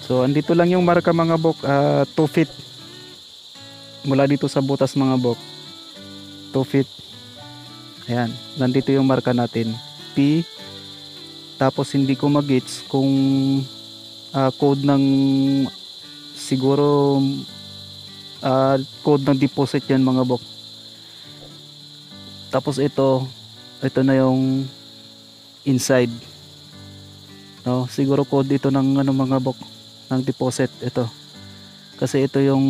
So andito lang yung marka mga bok, 2 feet mula dito sa butas mga bok, 2 feet. Ayan, nandito yung marka natin, P. Tapos hindi ko mag-gets kung code ng, siguro code ng deposit yan mga bok. Tapos ito na yung inside, no, siguro code ito ng ano mga bok, ng deposit ito, kasi ito yung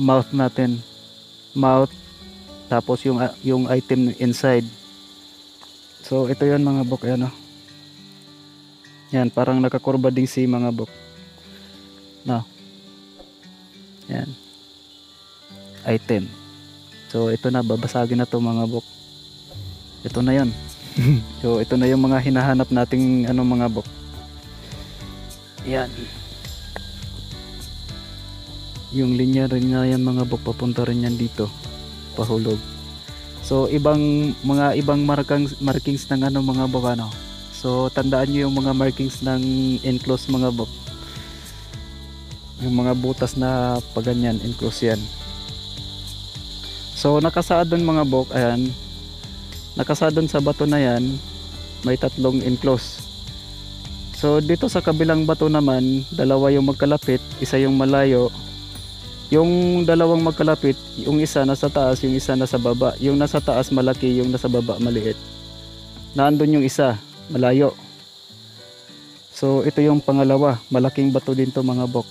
mouth natin, mouth, tapos yung item inside. So ito yan mga bok. Ayan, o, yan, parang nakakurba din si mga bok, no, yan, item. So ito na, babasagin na to mga bok. Ito na yan. So ito na yung mga hinahanap nating ano mga bok. Yan, yung linya rin na yan mga bok, papunta rin yan dito, pahulog. So ibang markings ng ano mga bok, ano. So tandaan nyo yung mga markings ng enclose mga bok, yung mga butas na paganyan, enclose yan. So nakasaad doon mga bok. Ayan, nakasaad doon sa bato na yan, may 3 enclose. So dito sa kabilang bato naman, 2 yung magkalapit, isa yung malayo. Yung 2 magkalapit, yung isa nasa taas, yung isa nasa baba. Yung nasa taas malaki, yung nasa baba maliit. Naandun yung isa, malayo. So ito yung pangalawa, malaking bato din to mga bok.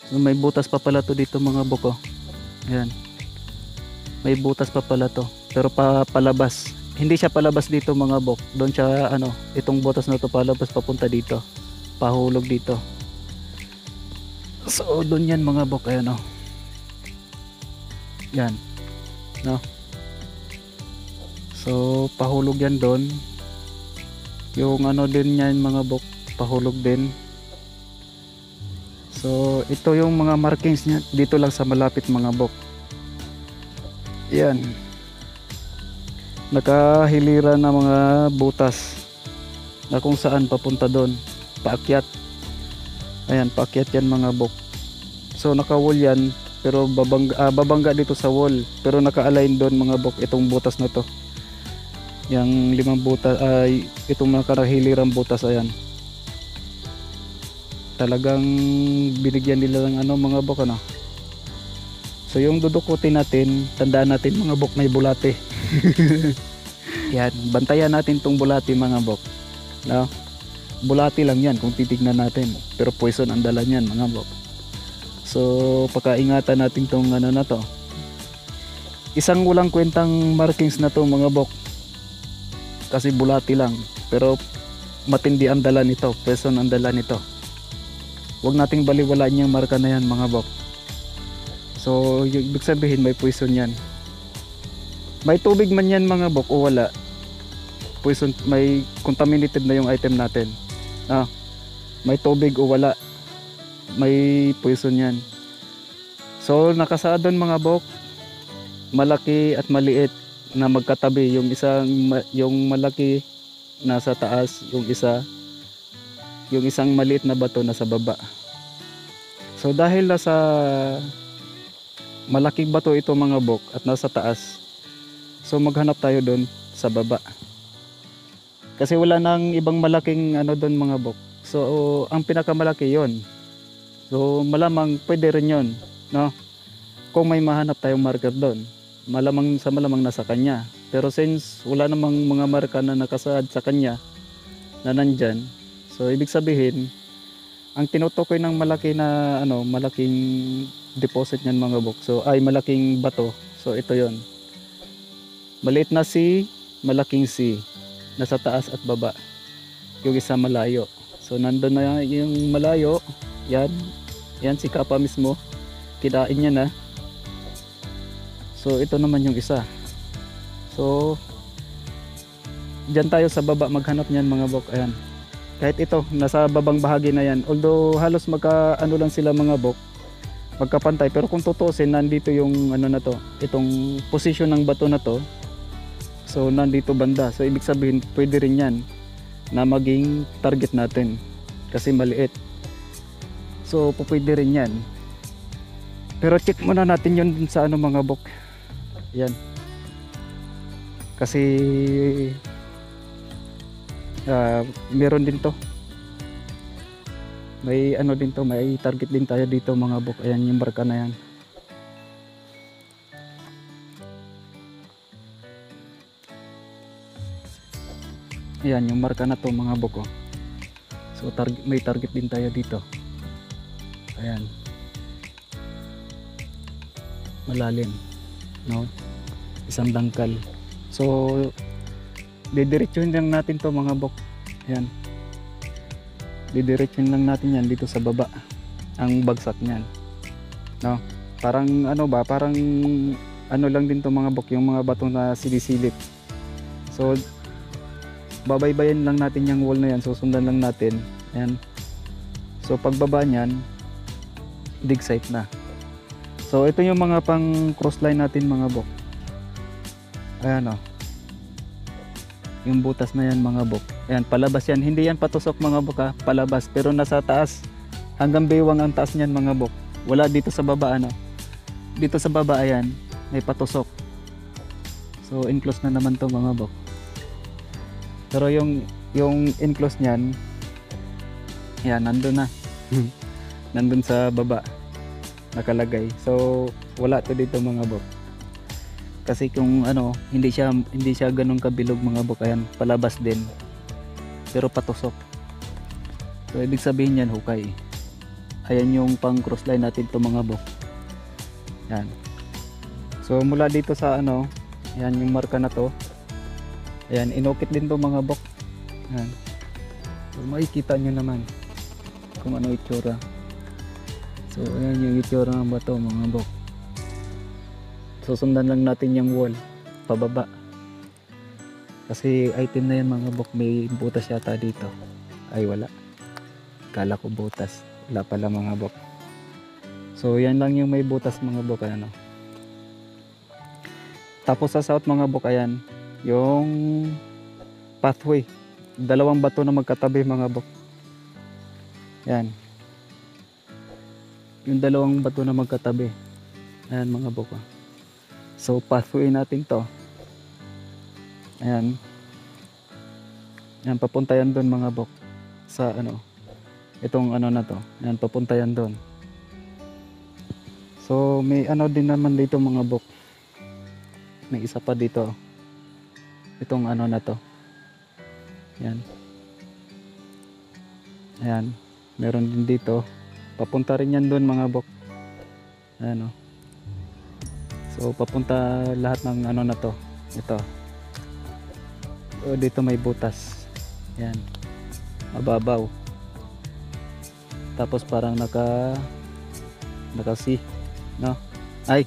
So, may butas pa pala to dito mga bok, oh. Ayan. May butas pa pala to. Pero palabas. Hindi siya palabas dito mga bok. Doon siya ano, itong butas na to palabas papunta dito. Pahulog dito. So doon yan mga bok, ayan oh. Yan. No. So pahulog yan doon. Yung ano din yan mga bok, pahulog din. So ito yung mga markings niya dito lang sa malapit mga bok. Yan. Nakahilira na mga butas na kung saan papunta doon. Paakyat. Ayan, paakyat yan mga bok. So naka-wall yan, pero babangga dito sa wall. Pero naka-align doon mga bok itong butas na to. Yang 5 butas ay itong nakahilirang butas, ayan. Talagang binigyan nila ng ano mga bok ano. So yung dudukutin natin, tandaan natin mga bok, may bulate. Yan, bantayan natin tong bulate mga bok. No? Bulate lang yan kung titignan natin, pero poison ang dala niyan mga bok. So pakaingatan natin tong ano na to. Isang walang kwentang markings na to mga bok. Kasi bulate lang, pero matindi ang dala nito, poison ang dala nito. Huwag nating baliwalaan yung marka na yan mga bok. So ibig sabihin may poison yan. May tubig man yan mga bok o wala, poison, may contaminated na yung item natin. May tubig o wala, may poison yan. So nakasaad doon mga bok, malaki at maliit na magkatabi. Yung yung malaki nasa taas, yung isang maliit na bato nasa baba. So dahil nasa malaking bato ito mga bok at nasa taas, so maghanap tayo doon sa baba. Kasi wala nang ibang malaking ano doon mga bok. So ang pinakamalaki yon. So malamang pwede rin yon, no? Kung may mahanap tayong marker doon, malamang nasa kanya. Pero since wala namang mga marka na nakasaad sa kanya na nandyan, so ibig sabihin ang tinutukoy ng malaki na ano, malaking deposit niyan mga bok. So ay malaking bato. So ito yon. Maliit na C, malaking C. Nasa taas at baba. Yung isa malayo. So nandun na yung malayo. Yan. Yan si Kappa mismo. Kidain niya na. So ito naman yung isa. So diyan tayo sa baba maghanap niyan mga bok. Ayan. Kahit ito, nasa babang bahagi na yan. Although halos ano lang sila mga bok, magkapantay. Pero kung tutusin, nandito yung ano na to, itong position ng bato na to. So nandito banda. So ibig sabihin, pwede rin yan na maging target natin. Kasi maliit. So pwede rin yan. Pero check muna natin yun sa ano mga bok. Yan. Kasi meron din to, may ano din to, may target din tayo dito mga bok. Ayan yung marka na yan. Ayan yung marka na to mga bok, oh. So may target din tayo dito. Ayan, malalim, no? Isang dangkal. So didiretsuhin lang natin to mga bok. Yan. Didiretsuhin lang natin yan dito sa baba. Ang bagsak niyan. No? Parang ano ba? Parang ano lang din to mga bok. Yung mga bato na silisilip. So babaybayin lang natin yung wall na yan. Susundan lang natin. Ayan. So pagbaba niyan, dig site na. So ito yung mga pang crossline natin mga bok. Ayan o. Yung butas na yan mga bok. Ayan, palabas yan. Hindi yan patusok mga bok ha. Palabas. Pero nasa taas. Hanggang baywang ang taas niyan mga bok. Wala dito sa baba ano. Dito sa baba ayan. May patusok. So enclose na naman to mga bok. Pero yung enclose niyan. Ayan, nandun na. Nandun sa baba. Nakalagay. So wala to dito mga bok. Kasi kung ano, hindi siya ganun kabilog mga bok. Ayan, palabas din. Pero patusok. So ibig sabihin yan hukay. Ayan yung pang cross line natin to mga bok. Yan. So mula dito sa ano, yan yung marka na to. Ayan, inukit din to mga bok. Yan. So makikita nyo naman kung ano itsura. So ayan yung itsura ng bato mga bok. Susundan lang natin yung wall pababa. Kasi item na yan mga bok, may butas yata dito. Ay wala. Kala ko butas. Wala pala mga bok. So yan lang yung may butas mga bok. Ano. Tapos sa south mga bok, ayan yung pathway. Dalawang bato na magkatabi mga bok. Yan. Yung dalawang bato na magkatabi. Ayan mga bok. So pathway natin to. Ayan. Ayan, papunta yan doon mga bok. Sa ano, itong ano na to. Ayan, papunta yan doon. So may ano din naman dito mga bok. May isa pa dito. Itong ano na to. Ayan. Ayan. Meron din dito. Papunta rin yan doon mga bok. Ayan o. So papunta lahat ng ano na to. Ito. So dito may butas. Ayan. Mababaw. Tapos parang naka C, no? Ay,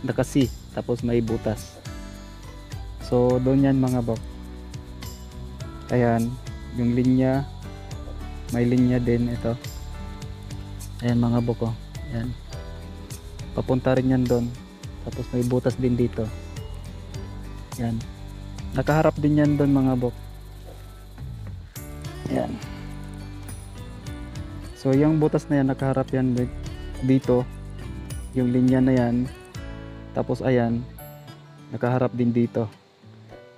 naka C. Tapos may butas. So doon yan mga bok. Ayan, yung linya, may linya din ito. Ayan mga bok, oh. Ayan. Papunta rin yan doon. Tapos may butas din dito. Ayan. Nakaharap din yan doon mga bok. Ayan. So yung butas na yan, nakaharap yan dito. Yung linya na yan. Tapos ayan, nakaharap din dito.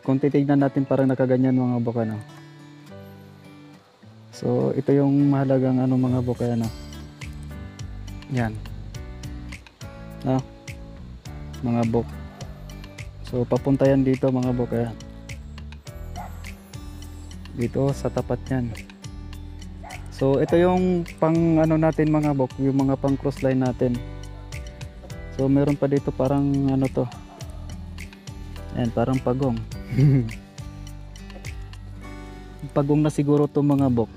Kung titignan natin parang nakaganyan mga bok, ano. So ito yung mahalagang ano mga bok, ano. Yan. No? Mga bok. So papunta yan dito mga bok, ayan. Dito sa tapat yan. So ito yung pang ano natin mga bok, yung mga pang cross line natin. So meron pa dito parang ano to. Ayan, parang pagong. Pagong na siguro to mga bok.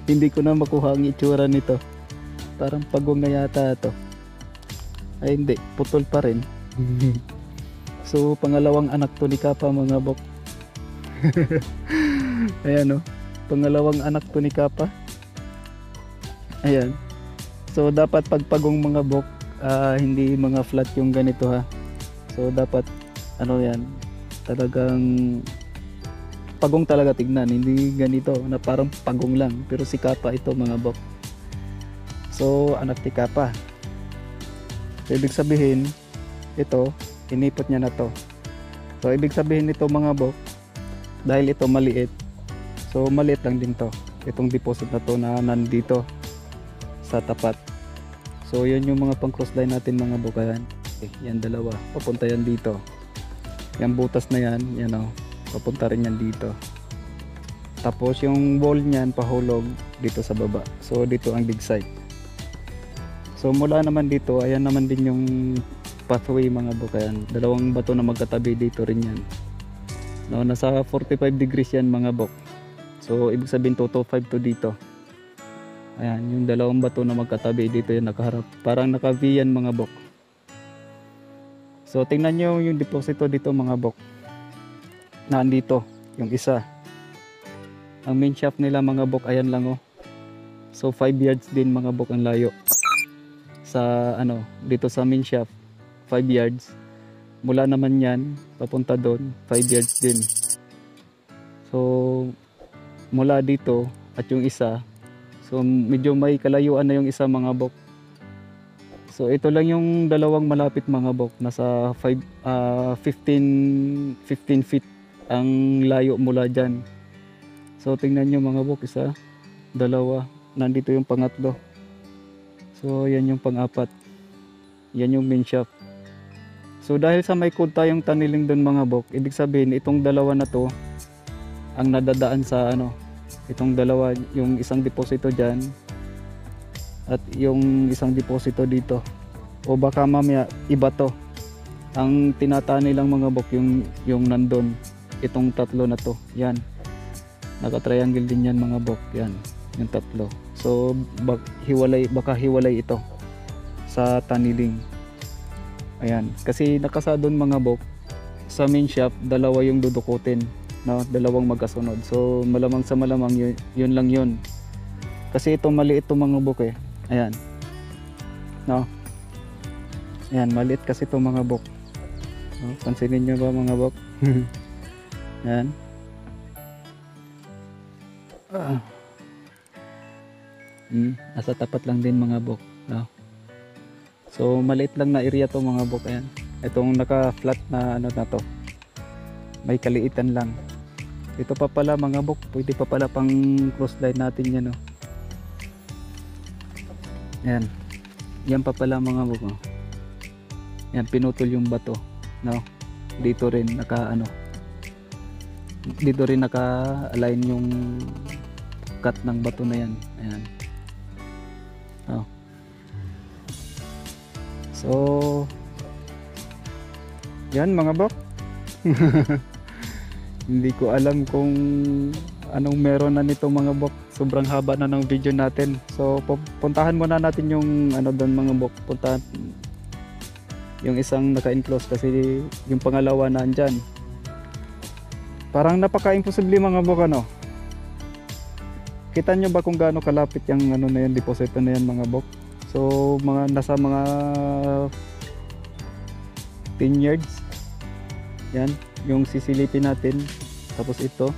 Hindi ko na makuha ang itsura nito. Parang pagong na yata to. Ay hindi, putol pa rin. So pangalawang anak to ni Kapa mga bok. Ayan o. Pangalawang anak to ni Kapa. Ayan. So dapat pagpagong mga bok, hindi mga flat yung ganito ha. So dapat ano yan, talagang pagong talaga tignan, hindi ganito na parang pagong lang. Pero si Kapa ito mga bok. So anak ni Kapa. So ibig sabihin ito, inipot niya na to. So ibig sabihin nito mga bok, dahil ito maliit, so maliit lang din to, itong deposit na to na nandito sa tapat. So yan yung mga pang cross line natin mga bok. Yan dalawa, papunta yan dito. Yan butas na yan, yan o, papunta rin yan dito. Tapos yung wall niyan pahulog dito sa baba. So dito ang dig site. So mula naman dito, ayan naman din yung pathway mga bok. Ayan, dalawang bato na magkatabi dito rin yan. No, nasa 45 degrees yan mga bok. So ibig sabihin 225 to dito. Ayan, yung dalawang bato na magkatabi dito yan nakaharap. Parang naka-V yan mga bok. So tingnan nyo yung deposito dito mga bok. Nandito, yung isa. Ang main shaft nila mga bok, ayan lang oh. So 5 yards din mga bok ang layo. Sa ano, dito sa main shaft, 5 yards. Mula naman yan, papunta doon, 5 yards din. So mula dito at yung isa, so medyo may kalayuan na yung isa mga bok. So ito lang yung dalawang malapit mga bok, nasa 15 feet ang layo mula dyan. So tingnan nyo mga bok, isa, dalawa, nandito yung pangatlo. So yan yung pang-apat, yan yung main shaft. So dahil sa may code tayong tunneling doon mga bok, ibig sabihin itong dalawa na to ang nadadaan sa ano, itong dalawa, yung isang deposito dyan at yung isang deposito dito, o baka mamaya iba to. Ang tinatani lang mga bok yung nandun, itong tatlo na to, yan, naka-triangle din yan mga bok, yan yung tatlo. So baka hiwalay ito sa taniling. Ayan, kasi nakasadon mga bok, sa main shaft dalawa yung dudukutin, no? Dalawang magkasunod. So malamang sa malamang yun lang yun. Kasi ito maliit to mga bok eh. Ayan. No? Ayan, maliit kasi to mga bok. No? Pansinin nyo ba mga bok? Ayan. Nasa tapat lang din mga bok. No? So maliit lang na area to mga bok. Ayan. Itong naka-flat na ano na to, may kaliitan lang. Ito pa pala mga bok, pwede pa pala pang cross line natin yan. No? Ayan. Yan pa pala mga bok. Oh. Yan, pinutol yung bato. No? Dito rin naka-align yung cut ng bato na yan. Ayan. Oh. So yan mga bok. Hindi ko alam kung anong meron na nito mga bok. Sobrang haba na ng video natin. So puntahan muna natin yung ano doon mga bok. Puntahan yung isang naka-enclose kasi yung pangalawa na andyan. Parang napaka-imposible mga bok ano. Kita nyo ba kung gaano kalapit yung ano na yan, deposito na yan mga bok? So nasa mga 10 yards. Yan, yung sisilipin natin. Tapos ito.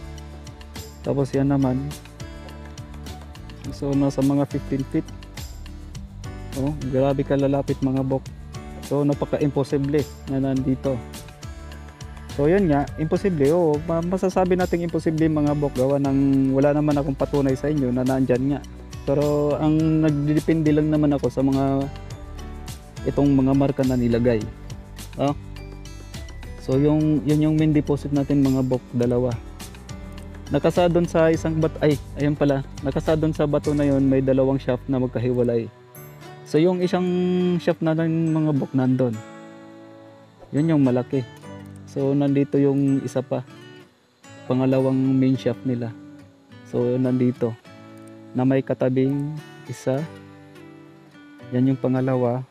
Tapos yan naman. So nasa mga 15 feet. Oh, grabe kalalapit mga bok. So napaka-imposible na nandito. So yun nga, imposible. Oh, masasabi nating imposible mga bok, gawa ng wala naman akong patunay sa inyo na nandyan nga. Pero ang nagdidepende lang naman ako sa mga itong mga marka na nilagay. Oh. So yun yung main deposit natin mga bok, dalawa. Nakasadon sa isang ayun pala, nakasadon sa bato na yon may dalawang shaft na magkahiwalay. So yung isang shaft na mga bok nandun. Yun yung malaki. So nandito yung isa pa, pangalawang main shaft nila. So nandito na may katabing isa. Yan yung pangalawa.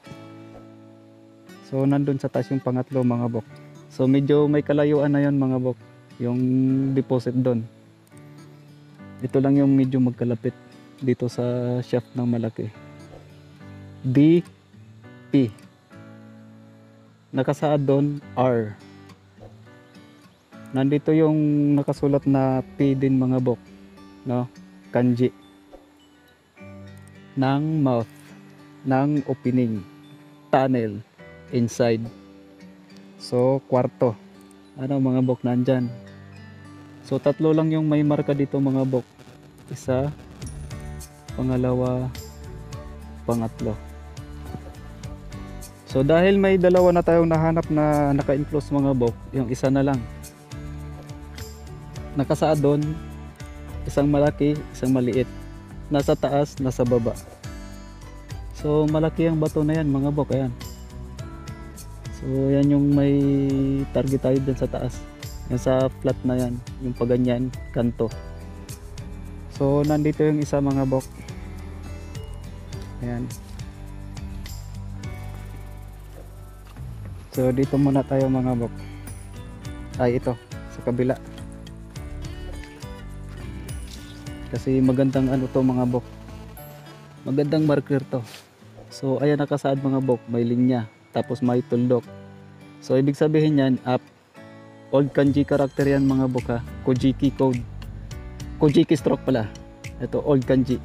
So nandun sa taas yung pangatlo mga bok. So medyo may kalayuan na yon mga bok, yung deposit doon. Ito lang yung medyo magkalapit dito sa shaft ng malaki. DP. Nakasaad doon R. Nandito yung nakasulat na P din mga bok, no? Kanji. Ng mouth, ng opening, tunnel, inside. So kwarto. Ano mga bok nandyan. So tatlo lang yung may marka dito mga bok. Isa, pangalawa, pangatlo. So dahil may dalawa na tayong nahanap na naka-enclose mga bok, yung isa na lang. Nakasaad doon, isang malaki, isang maliit. Nasa taas, nasa baba. So malaki ang bato na yan mga bok, ayan. So yan yung may target tayo dun sa taas. Yan sa flat na yan, yung paganyan, kanto. So nandito yung isa mga bok. Ayan. So dito muna tayo mga bok. Ay ito, sa kabila. Kasi magandang ano to mga bok. Magandang marker to. So ayan nakasaad mga bok, may linya. Tapos may tuldok. So ibig sabihin yan, up. Old kanji character yan mga bok ha. Kojiki code. Kojiki stroke pala. Ito old kanji.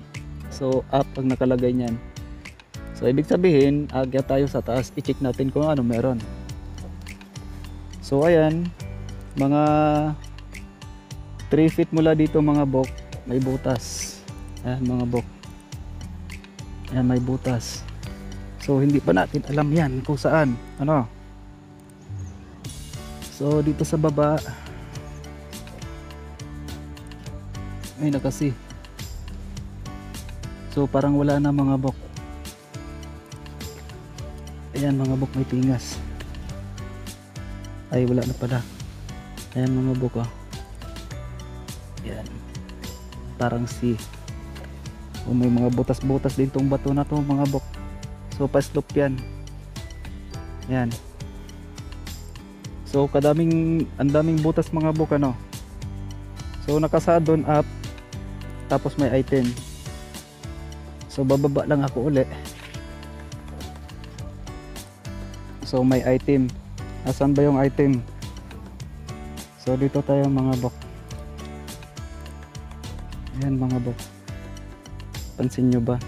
So up ang nakalagay niyan. So ibig sabihin, agya tayo sa taas. I-check natin kung ano meron. So ayan, mga 3 feet mula dito mga bok, may butas. Ayan mga bok. Ayan may butas. So hindi pa natin alam yan kung saan. Ano? So dito sa baba, ay nakasi. So parang wala na mga bok. Ayan mga bok, may tingas. Ay wala na pala. Ayan mga bok oh. Ayan. Parang C. O may mga butas-butas din tong bato na to mga bok. So pa-slope yan. Ayan. So ang daming butas mga bok ano. So nakasaad doon up. Tapos may item. So bababa lang ako uli. So may item. Asan ba yung item? So dito tayo mga bok. Ayan mga bok. Pansin nyo ba?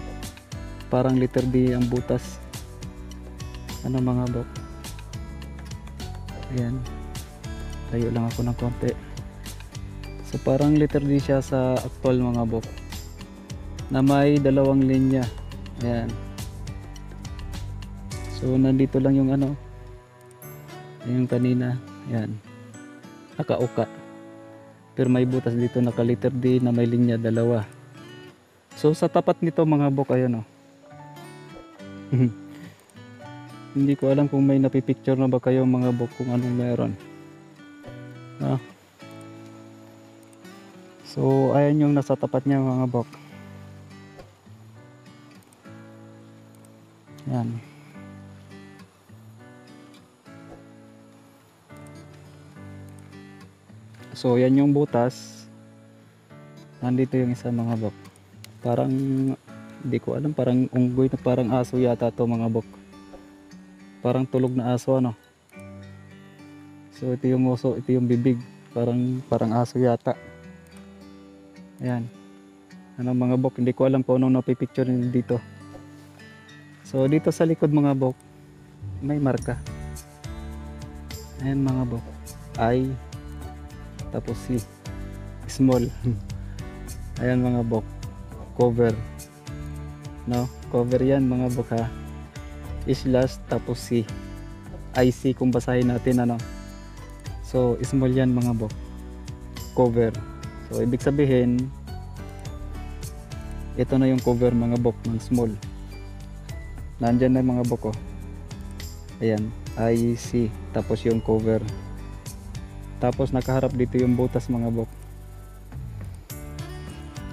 Parang letter D ang butas. Ano mga bok? Ayan. Tayo lang ako ng konti. So parang letter D siya sa actual mga bok. Na may dalawang linya. Ayan. So nandito lang yung ano. Yung kanina. Ayan. Naka-uka. Pero may butas dito naka letter D na may linya dalawa. So sa tapat nito mga bok ayan oh. Hindi ko alam kung may napipicture na ba kayo mga bok kung anong meron. So ayan yung nasa tapat niya mga bok. Yan. So yan yung butas. Nandito yung isa mga bok. Parang hindi ko alam, parang unggoy na parang aso yata to mga bok. Parang tulog na aso ano. So ito yung oso, ito yung bibig. Parang aso yata. Ayan. Ano mga bok, hindi ko alam kung anong napipicture dito. So dito sa likod mga bok, may marka. Ayan mga bok. I tapos C small. Ayan mga bok. Cover. No, cover yan mga bok ha. Slash tapos C. IC kung basahin natin ano. So small yan mga bok. Cover. So ibig sabihin ito na yung cover mga bok ng small. Nandyan na mga bok oh. Ayan, IC tapos yung cover. Tapos nakaharap dito yung butas mga bok.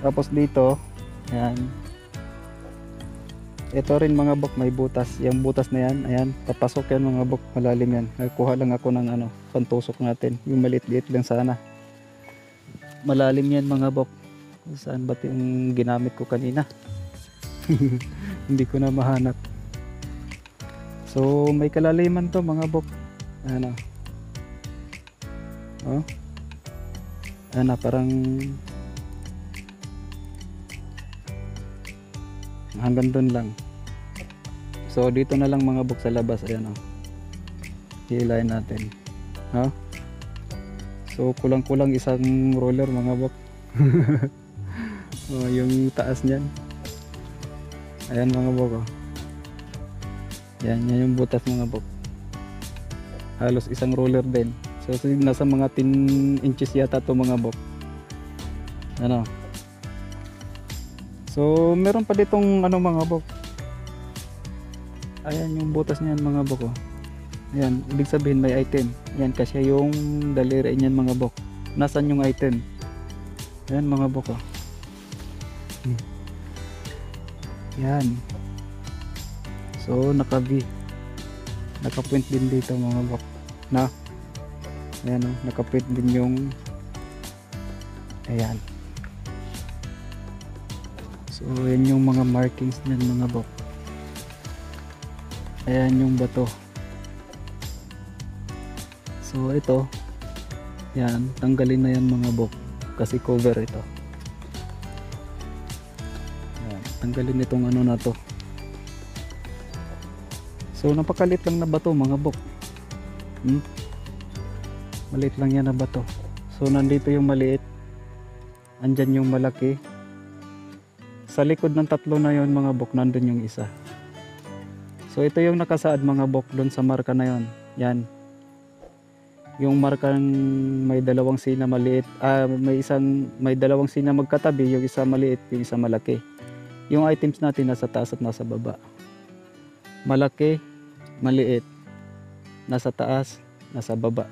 Tapos dito, ayan. Ito rin mga bok may butas. Yung butas na yan, ayan, papasok yan mga bok, malalim yan. Nagkuha lang ako ng ano, pantusok natin. Yung maliit-liit lang sana. Malalim yan mga bok. Saan ba yung ginamit ko kanina? Hindi ko na mahanap. So may kalaliman to mga bok. Ano? Oh. Ano parang hanggang doon lang. So dito na lang mga bok sa labas. Ayan o. Hilahin natin. Ha? So kulang-kulang isang roller mga bok. Oh, yung taas niyan. Ayan mga bok. Oh. Yan yung butas mga bok. Halos isang roller din. So nasa mga 10 inches yata to mga bok. Ano? So meron pa ditong ano mga bok. Ayan yung butas niyan mga bok. Oh. Ayan, ibig sabihin may item. Ayan kasi yung daliri niyan mga bok. Nasaan yung item? Ayan mga bok. Oh. Yan. So naka-V. Naka-point din dito mga bok. Na. Ayan o, naka-point din yung ayan. So ayan yung mga markings niyan mga bok. Ayan yung bato. So ito. Yan, tanggalin na yan mga bok. Kasi cover ito. Ayan, tanggalin itong ano na to. So napakalit lang na bato mga bok. Maliit lang yan na bato. So nandito yung maliit. Andyan yung malaki. Sa likod ng tatlo na yon mga bok, nandun yung isa. So ito yung nakasaad mga bok doon sa marka na yon. Yan. Yung markang may dalawang C na maliit. May dalawang C na magkatabi. Yung isa maliit, yung isa malaki. Yung items natin nasa taas at nasa baba. Malaki, maliit, nasa taas, nasa baba.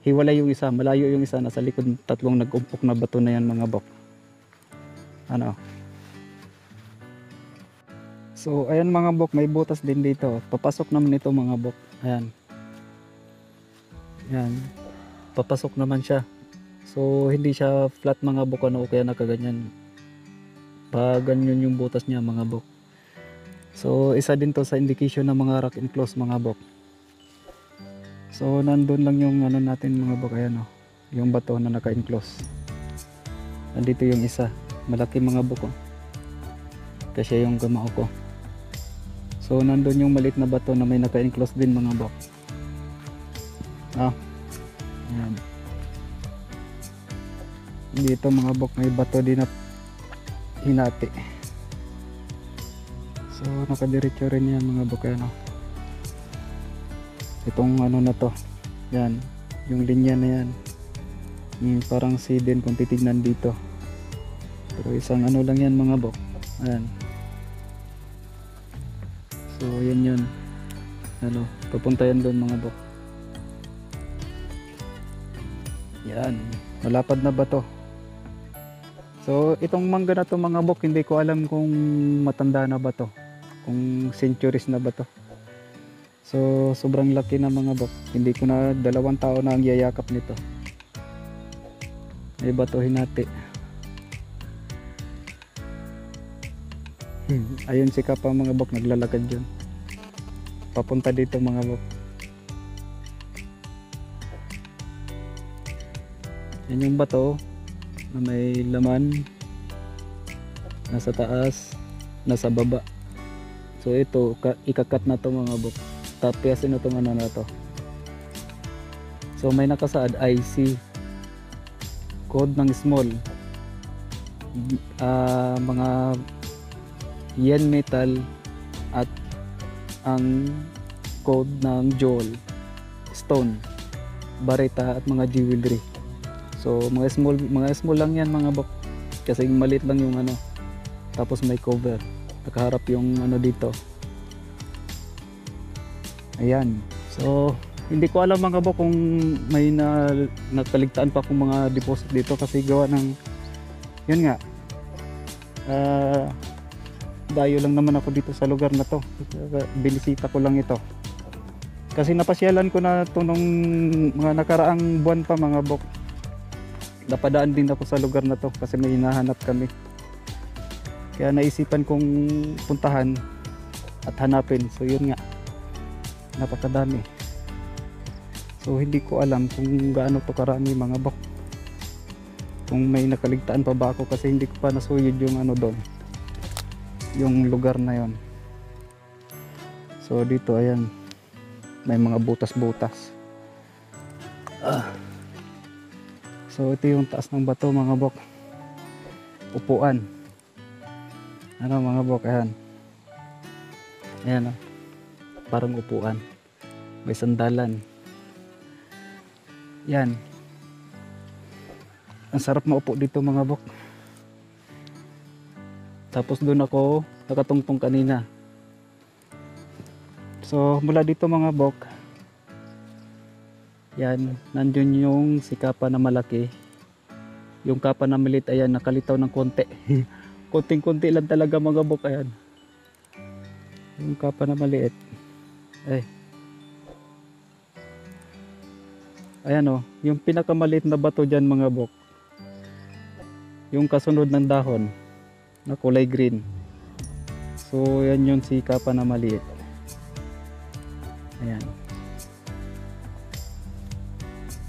Hiwalay yung isa, malayo yung isa, nasa likod. Tatlong nag-umpok na bato na yan mga bok. Ano? So ayan mga bok, may butas din dito. Papasok naman ito mga bok. Ayan. Ayan. Papasok naman siya. So hindi siya flat mga bok, ano, kaya nakaganyan. Pag ganyan yung butas niya mga bok. So isa din to sa indication ng mga rock enclosed mga bok. So nandun lang yung ano natin mga bok, ayan oh, yung bato na naka-enclose. Nandito yung isa, malaki mga bok oh. Kasi yung gamao ko. So nandun yung maliit na bato na may naka-enclose din mga bok. Ayan. Dito mga bok may bato din na hinati. So nakadiretso rin yan mga bok, ayan oh. Itong ano na to, yan, yung linya na yan, parang siden kung titignan dito, pero isang ano lang yan mga bok, ayan. So yan yun, ano, papunta yan doon mga bok. Yan, malapad na ba to? So itong mangga na to mga bok, hindi ko alam kung matanda na ba to, kung centuries na ba to. So sobrang laki na mga bok, hindi ko na, 2 tao na ang yayakap nito. May bato hinati. Ayun si Kapa mga bok, naglalakad dyan papunta dito mga bok. Yan yung bato na may laman, nasa taas, nasa baba. So ito, ikakat na to mga bok. Tapiasin na itong ano na to. So may nakasaad IC, code ng small, mga yen metal, at ang code ng jewel, stone, barita, at mga jewelry. So mga small lang yan mga bok, kasi maliit lang yung ano, tapos may cover, nakaharap yung ano dito. Ayan. So hindi ko alam mga bok kung may nakaligtaan pa akong mga deposit dito, kasi gawa ng yun nga, dayo lang naman ako dito sa lugar na to, binisita ko lang ito kasi napasyalan ko na ito nung mga nakaraang buwan pa mga bok. Napadaan din ako sa lugar na to kasi may hinahanap kami, kaya naisipan kong puntahan at hanapin. So yun nga, napakadami. So hindi ko alam kung gaano to karami mga bok, kung may nakaligtaan pa ba ako, kasi hindi ko pa nasuyod yung ano doon, yung lugar na yon. So dito ayan, may mga butas-butas. So ito yung taas ng bato mga bok, upuan, ano mga bok, ayan, ayan oh, parang upuan, may sandalan. Yan, ang sarap maupo dito mga bok. Tapos doon ako nakatungtong kanina. So mula dito mga bok, yan, nandun yung si Kapa na malaki, yung Kapa na maliit, ayan, nakalitaw ng konti. Konting-konti lang talaga mga bok, ayan, yung Kapa na maliit. Ayan o, yung pinakamaliit na bato dyan mga bok, yung kasunod ng dahon na kulay green. So yan yung si Kapa na maliit. Ayan.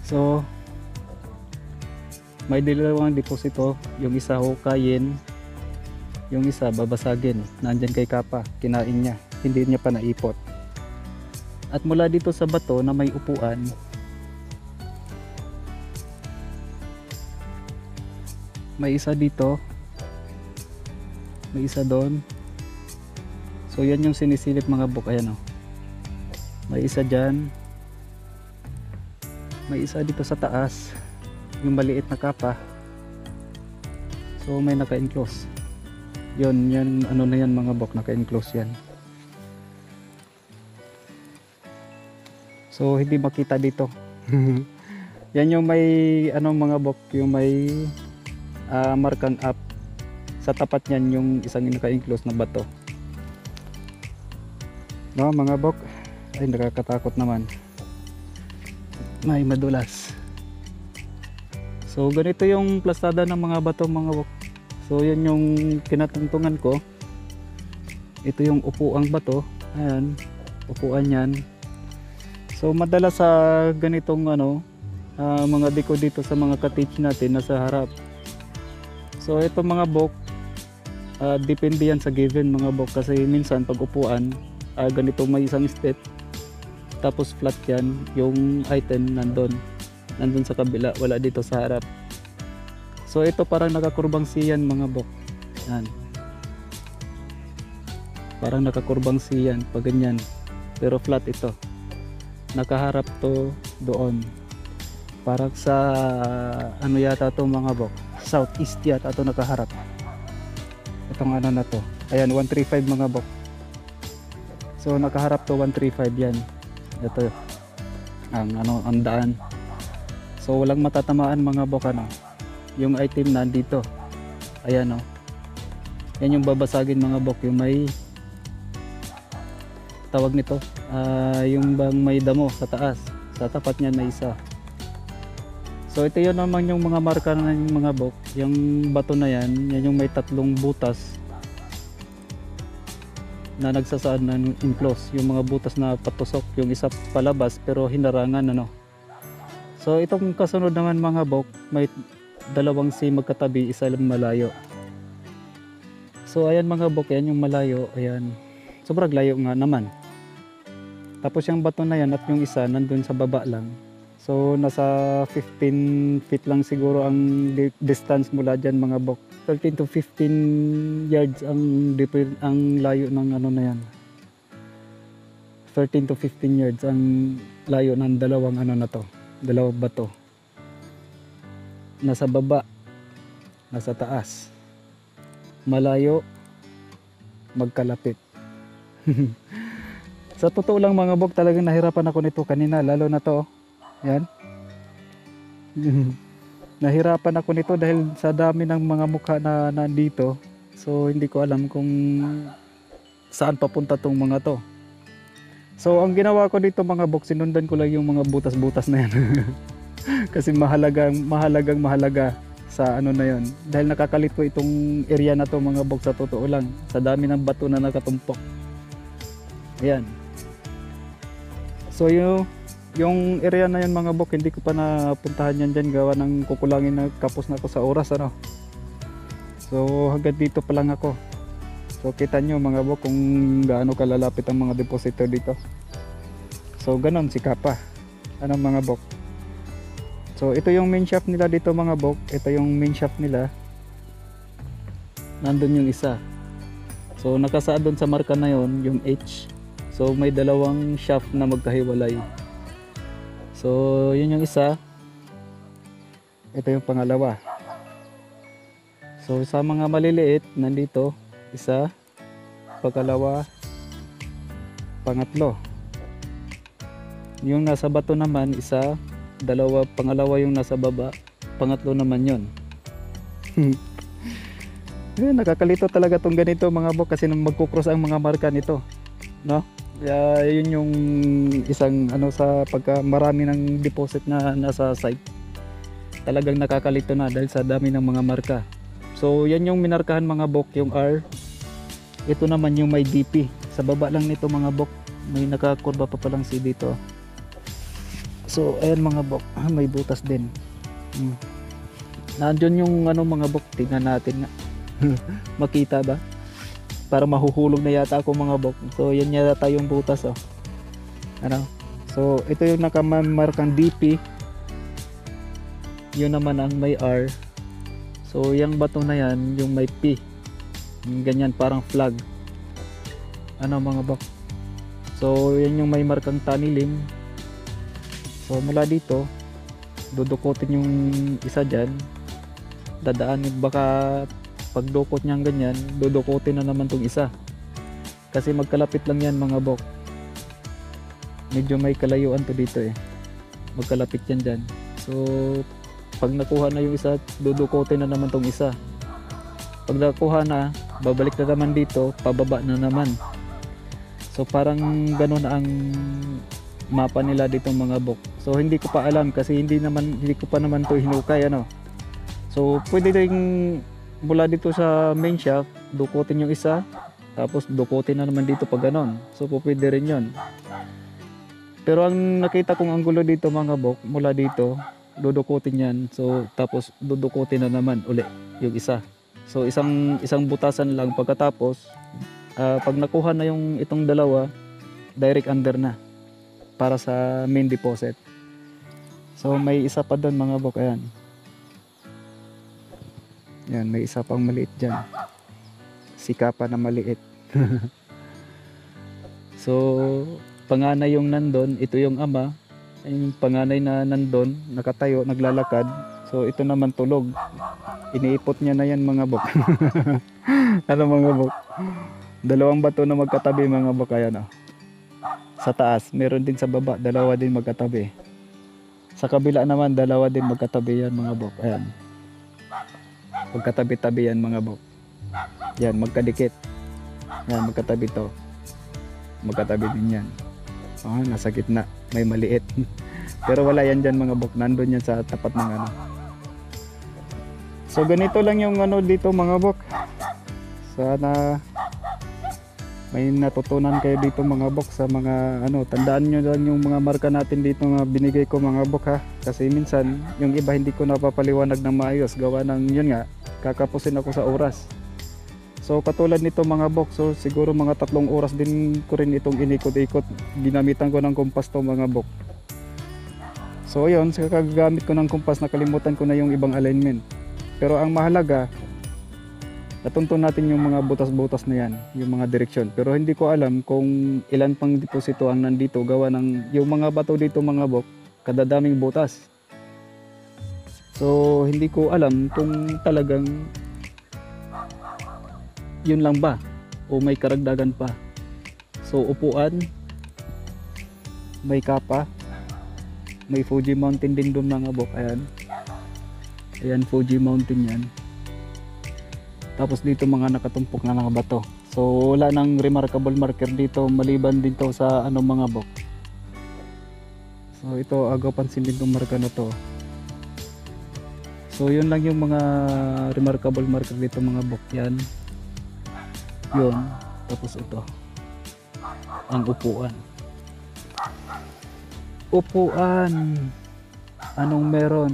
So may dalawang deposito, yung isa hukayin, yung isa babasagin. Nandyan kay Kapa, kinain niya, hindi niya pa naipot. At mula dito sa bato na may upuan, may isa dito, may isa doon. So yan yung sinisilip mga bok, ayan o, may isa dyan, may isa dito sa taas, yung maliit na Kapa. So may naka-enclose, yun ano na yan mga bok, naka-enclose yan. So hindi makita dito. Yan yung may ano mga bok, yung may markang up. Sa tapat niyan yung isang naka-enclose na bato. No mga bok, ay nakakatakot naman. May madulas. So ganito yung plastada ng mga bato mga bok. So yun yung kinatungtungan ko. Ito yung upuang bato. Ayan, upuan yan. So madalas sa ganitong ano, mga deko dito sa mga cottage natin nasa harap. So ito mga bok, depende yan sa given mga bok, kasi minsan pag upuan, ganito may isang step, tapos flat yan, yung item nandun sa kabila, wala dito sa harap. So ito parang nakakurbang siyan mga bok. Yan. Parang nakakurbang siyan pag ganyan, pero flat ito. Nakaharap to doon. Parang sa ano yata to mga bok, southeast yata to nakaharap. Itong ano na to. Ayan 135 mga bok. So nakaharap to 135 yan. Ito ang daan. So walang matatamaan mga bok ano. Yung item nandito. Ayan oh. Yan yung babasagin mga bok, yung may tawag nito, yung bang may damo sa taas. Sa tapat niyan may isa. So ito yun naman yung mga marka ng mga bok. Yung bato na yan, yan yung may tatlong butas na nagsasaad ng enclose. Yung mga butas na patusok, yung isa palabas pero hinarangan ano. So itong kasunod naman mga bok, may dalawang C magkatabi, isa lang malayo. So ayan mga bok, yan yung malayo. Ayan, sobrang layo nga naman. Tapos yung bato na yan at yung isa nandun sa baba lang. So nasa 15 feet lang siguro ang distance mula dyan mga bok. 13 to 15 yards ang layo ng ano na yan. 13 to 15 yards ang layo ng dalawang ano na to. Dalawang bato. Nasa baba, nasa taas. Malayo, magkalapit. Sa totoo lang mga bok, talagang nahirapan ako nito kanina, lalo na to. Yan. Nahirapan ako nito dahil sa dami ng mga mukha na nandito. So hindi ko alam kung saan papunta tong mga to. So ang ginawa ko dito mga bok, sinundan ko lang yung mga butas-butas na yan. Kasi mahalaga sa ano na yon. Dahil nakakalito itong area na to mga bok, sa totoo lang. Sa dami ng bato na nakatumpok. Ayan. So yung area na yan mga bok, hindi ko pa napuntahan yan dyan, gawa ng kukulangin na kapos na ako sa oras ano. So hanggang dito pa lang ako. So kita nyo mga bok kung gaano kalalapit ang mga depositor dito. So ganon si Kapa. Ano mga bok. So ito yung main shaft nila dito mga bok. Ito yung main shaft nila. Nandun yung isa. So nakasaad doon sa marka na yon, yung H. So may dalawang shaft na magkahiwalay. So yun yung isa. Ito yung pangalawa. So sa mga maliliit, nandito isa, pangalawa, pangatlo. Yung nasa bato naman isa, dalawa, pangalawa yung nasa baba, pangatlo naman yun. Nakakalito talaga tong ganito mga bok, kasi nang magkukross ang mga marka nito, no? Yun yung isang ano, sa pagka marami ng deposit na nasa site, talagang nakakalito na dahil sa dami ng mga marka. So yan yung minarkahan mga bok, yung R. Ito naman yung may DP. Sa baba lang nito mga bok, may nakakurba pa palang C dito. So ayan mga bok, may butas din. Nandiyon yung ano mga bok, tingnan natin nga. Makita ba? Para mahuhulog na yata ako mga bok. So yan yata yung butas oh. Ano? So ito yung nakamarkang DP. Yun naman ang may R. So yung bato na yan, yung may P. Yung ganyan parang flag. Ano mga bok? So yan yung may markang tunneling. So mula dito, dudukutin yung isa dyan. Dadaan, baka pagdukot niyang ganyan, dudukutin na naman tong isa. Kasi magkalapit lang yan mga bok. medyo may kalayuan to dito eh. Magkalapit yan dyan. So pag nakuha na yung isa, dudukotin na naman tong isa. Pag nakuha na, babalik na naman dito, pababa na naman. So parang ganun ang mapa nila dito mga bok. So hindi ko pa alam kasi hindi ko pa naman to hinukay ano. So pwede ring mula dito sa main shaft, dukutin yung isa, tapos dukutin na naman dito pag ganon. So pwede rin yun. Pero ang nakita kong anggulo dito mga bok, mula dito, dudukutin yan. So tapos dudukutin na naman uli yung isa. So isang butasan lang pagkatapos, pag nakuha na yung itong dalawa, direct under na para sa main deposit. So may isa pa doon mga bok, ayan. Yan, may isa pang maliit dyan. Sikapan na maliit. So panganay yung nandun, ito yung ama. Yung panganay na nandun, nakatayo, naglalakad. So ito naman tulog. Iniipot niya na yan mga bok. Ano mga bok? Dalawang bato na magkatabi mga bok, ayan oh. Sa taas, meron din sa baba, dalawa din magkatabi. Sa kabila naman, dalawa din magkatabi yan mga bok, ayan. Magkatabi-tabi yan mga bok. Yan, magkadikit. Yan, magkatabi to. Magkatabi din yan. Nasa gitna, may maliit. Pero wala yan dyan mga bok, nandun yan sa tapat ng ano. So ganito lang yung ano dito mga bok. Sana may natutunan kayo dito mga bok sa mga ano, tandaan nyo lang yung mga marka natin dito na binigay ko mga bok ha. Kasi minsan yung iba hindi ko napapaliwanag ng maayos, gawa ng yun nga, kakapusin ako sa oras. So katulad nito mga bok, so siguro mga 3 oras din ko rin itong inikot-ikot. Ginamitan ko ng kompas to mga bok. So yun, sa kagagamit ko ng kompas, nakalimutan ko na yung ibang alignment. Pero ang mahalaga, natuntun natin yung mga butas-butas na yan, yung mga direksyon. Pero hindi ko alam kung ilan pang deposito ang nandito, gawa ng yung mga bato dito mga bok, kadadaming butas. So hindi ko alam kung talagang yun lang ba o may karagdagan pa. So upuan, may kapa, may Fuji Mountain din doon mga bok, ayan. Ayan, Fuji Mountain yan. Tapos dito mga nakatumpok na mga bato. So wala nang remarkable marker dito maliban dito sa ano mga bok. So ito, agaw pansin din itong marka na to. So yun lang yung mga remarkable marker dito mga bok. Yan. Yun. Tapos ito. Ang upuan. Upuan. Anong meron?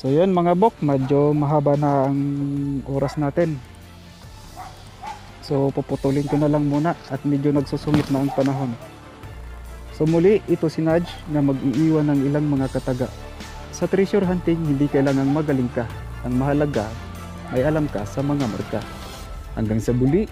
So yun mga bok, medyo mahaba na ang oras natin. So puputulin ko na lang muna at medyo nagsusungit na ang panahon. So muli, ito si Nudge na mag-iiwan ng ilang mga kataga. Sa treasure hunting, hindi kailangang magaling ka. Ang mahalaga, may alam ka sa mga marka. Hanggang sa muli.